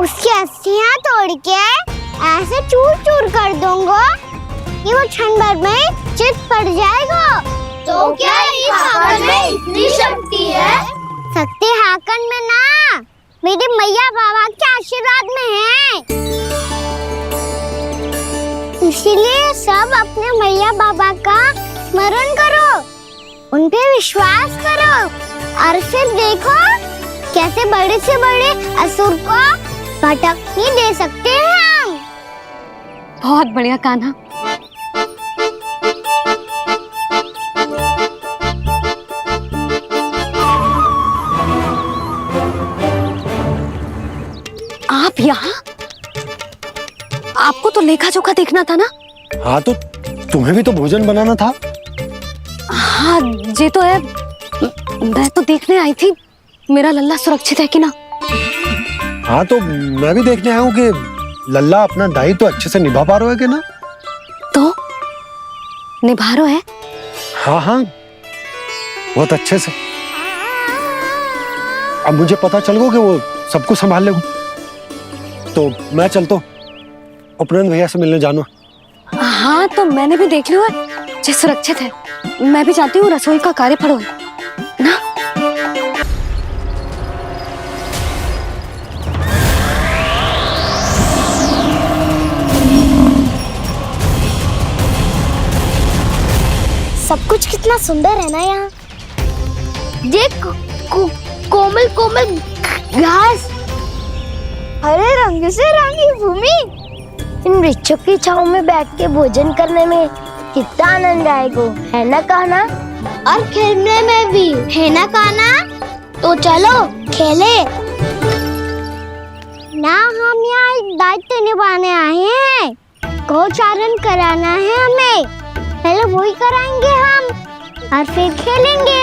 उसकी अस्थियां तोड़ के ऐसे चूर चूर कर दूंगा कि वो क्षण भर में चित पड़ जाएगा। तो क्या इस हाकन में इतनी शक्ति है? शक्ति हाकन में ना, मेरे मैया बाबा के आशीर्वाद में है। इसीलिए सब अपने मैया बाबा का स्मरण करो, उन पे विश्वास करो और फिर देखो कैसे बड़े से बड़े असुर को भटकने दे सकते हैं हम। बहुत बढ़िया कान्हा। आप यहाँ? आपको तो लेखा जोखा देखना था ना? हाँ तो तुम्हें भी तो भोजन बनाना था। हाँ ये तो है, मैं तो देखने आई थी मेरा लल्ला सुरक्षित है कि ना। हाँ तो मैं भी देखने आया हूँ कि लल्ला अपना दायित्व तो अच्छे से निभा पा रहे हो ना? तो निभा रहे है? हाँ हाँ, बहुत अच्छे से। अब मुझे पता चल गया कि वो सब कुछ संभाल लेगा, तो मैं चलता हूँ, उपनंद भैया से मिलने जाना। हाँ तो मैंने भी देख लिया है, जे सुरक्षित है। मैं भी चाहती हूँ रसोई का कार्य पड़ो ना। सब कुछ कितना सुंदर है ना यहाँ। देख कोमल कोमल घास, हरे रंग से रंगी भूमि। इन वृक्षों की छांव में बैठ के भोजन करने में कितना आनंद आएगा, है ना कान्हा? और खेलने में भी, है ना कान्हा? तो चलो खेले ना। हम यहाँ एक दायित्व निभाने आए हैं, गौचारण कराना है हमें। पहले वही कराएंगे हम और फिर खेलेंगे।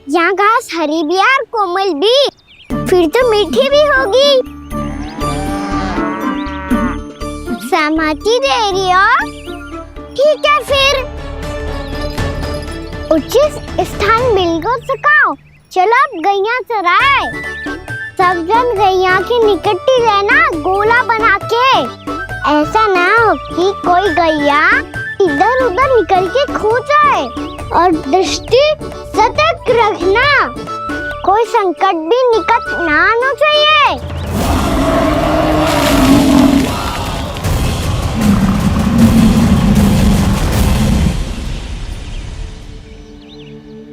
यहाँ घास हरी भी और कोमल भी, फिर तो मीठी भी होगी। सहमति दे रही हो? ठीक है फिर उचित स्थान बिल्कुल सुखाओ। चलो अब गैया चराए। सब जन गैया के निकट ही रहना, गोला बना के। ऐसा ना हो कि कोई गैया इधर उधर निकल के खो जाए। और दृष्टि सतर्क रखना, कोई संकट भी निकट ना आना चाहिए।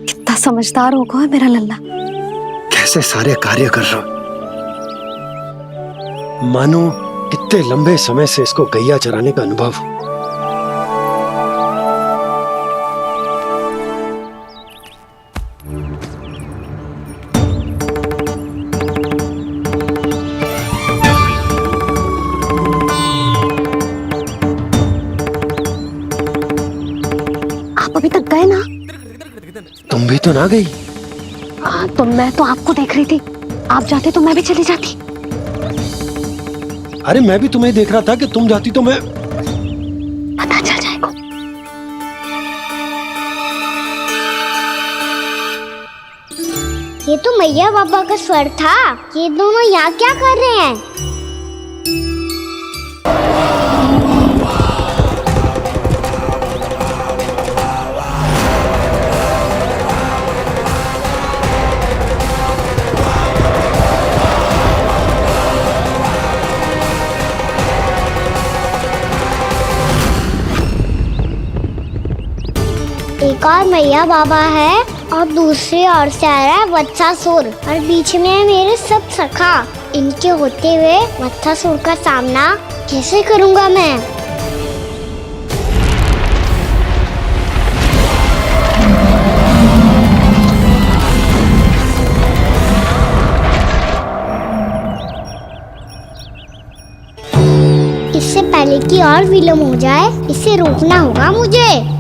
कितना समझदार होगा है मेरा लल्ला। कैसे सारे कार्य कर रहा, मानो कितने लंबे समय से इसको गैया चराने का अनुभव हो। अभी तक गए ना? तुम भी तो ना गई। तो मैं तो आपको देख रही थी, आप जाते तो मैं भी चली जाती। अरे मैं भी तुम्हें देख रहा था कि तुम जाती तो मैं। पता चल जाएगा। ये तो मैया बाबा का स्वर था। ये दोनों यहाँ क्या कर रहे हैं? एक और मैया बाबा है और दूसरी ओर से आ रहा है वत्सासुर, और बीच में है मेरे सब सखा। इनके होते हुए वत्सासुर का सामना कैसे करूंगा मैं? इससे पहले कि और विलम्ब हो जाए, इसे रोकना होगा मुझे।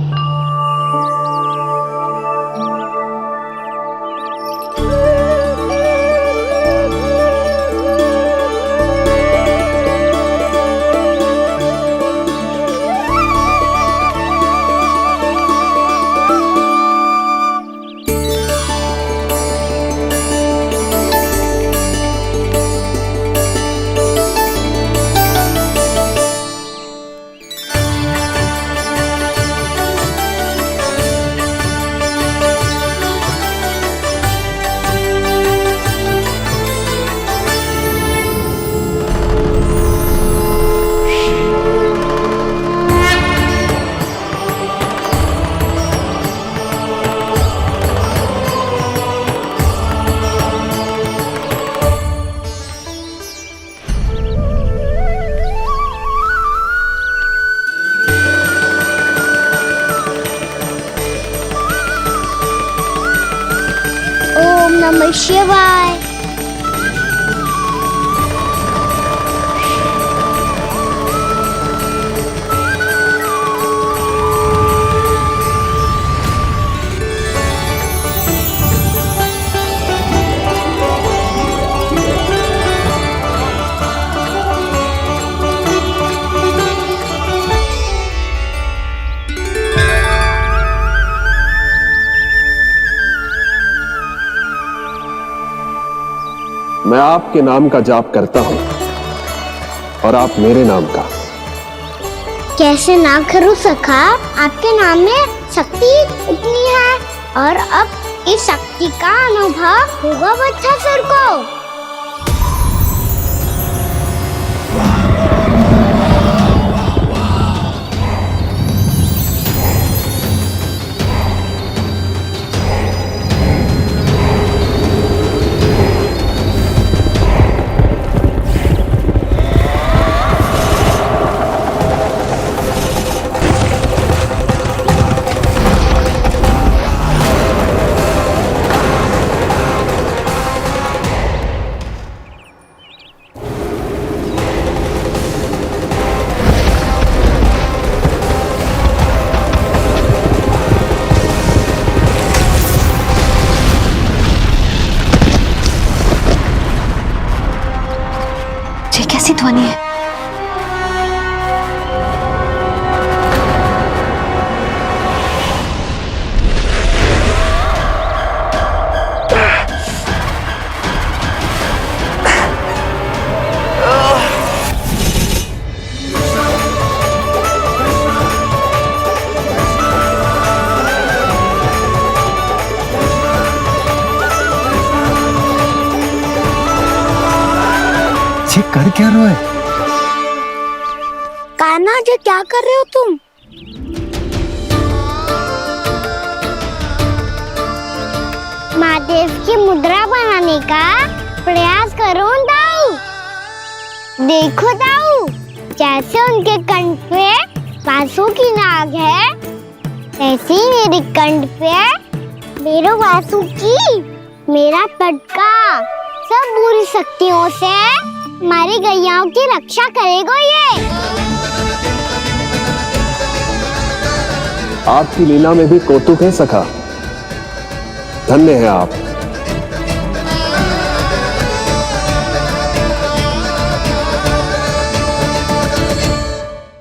नमः शिवाय। मैं आपके नाम का जाप करता हूं और आप मेरे नाम का। कैसे ना करूं सखा, आपके नाम में शक्ति इतनी है और अब इस शक्ति का अनुभव होगा वत्सासुर को। कैसी ध्वनि है? कर क्या रहे हो? कान्हा जी क्या कर रहे हो तुम? महादेव की मुद्रा बनाने का प्रयास करो दाऊ। देखो दाऊ, जैसे उनके कंठ पे वासु की नाग है, ऐसे ही मेरे कंठ पे मेरे वासु की मेरा पटका सब बुरी शक्तियों से हमारी गैयाओं की रक्षा करेगा ये। आपकी लीला में भी कौतुक है सखा। धन्य है आप।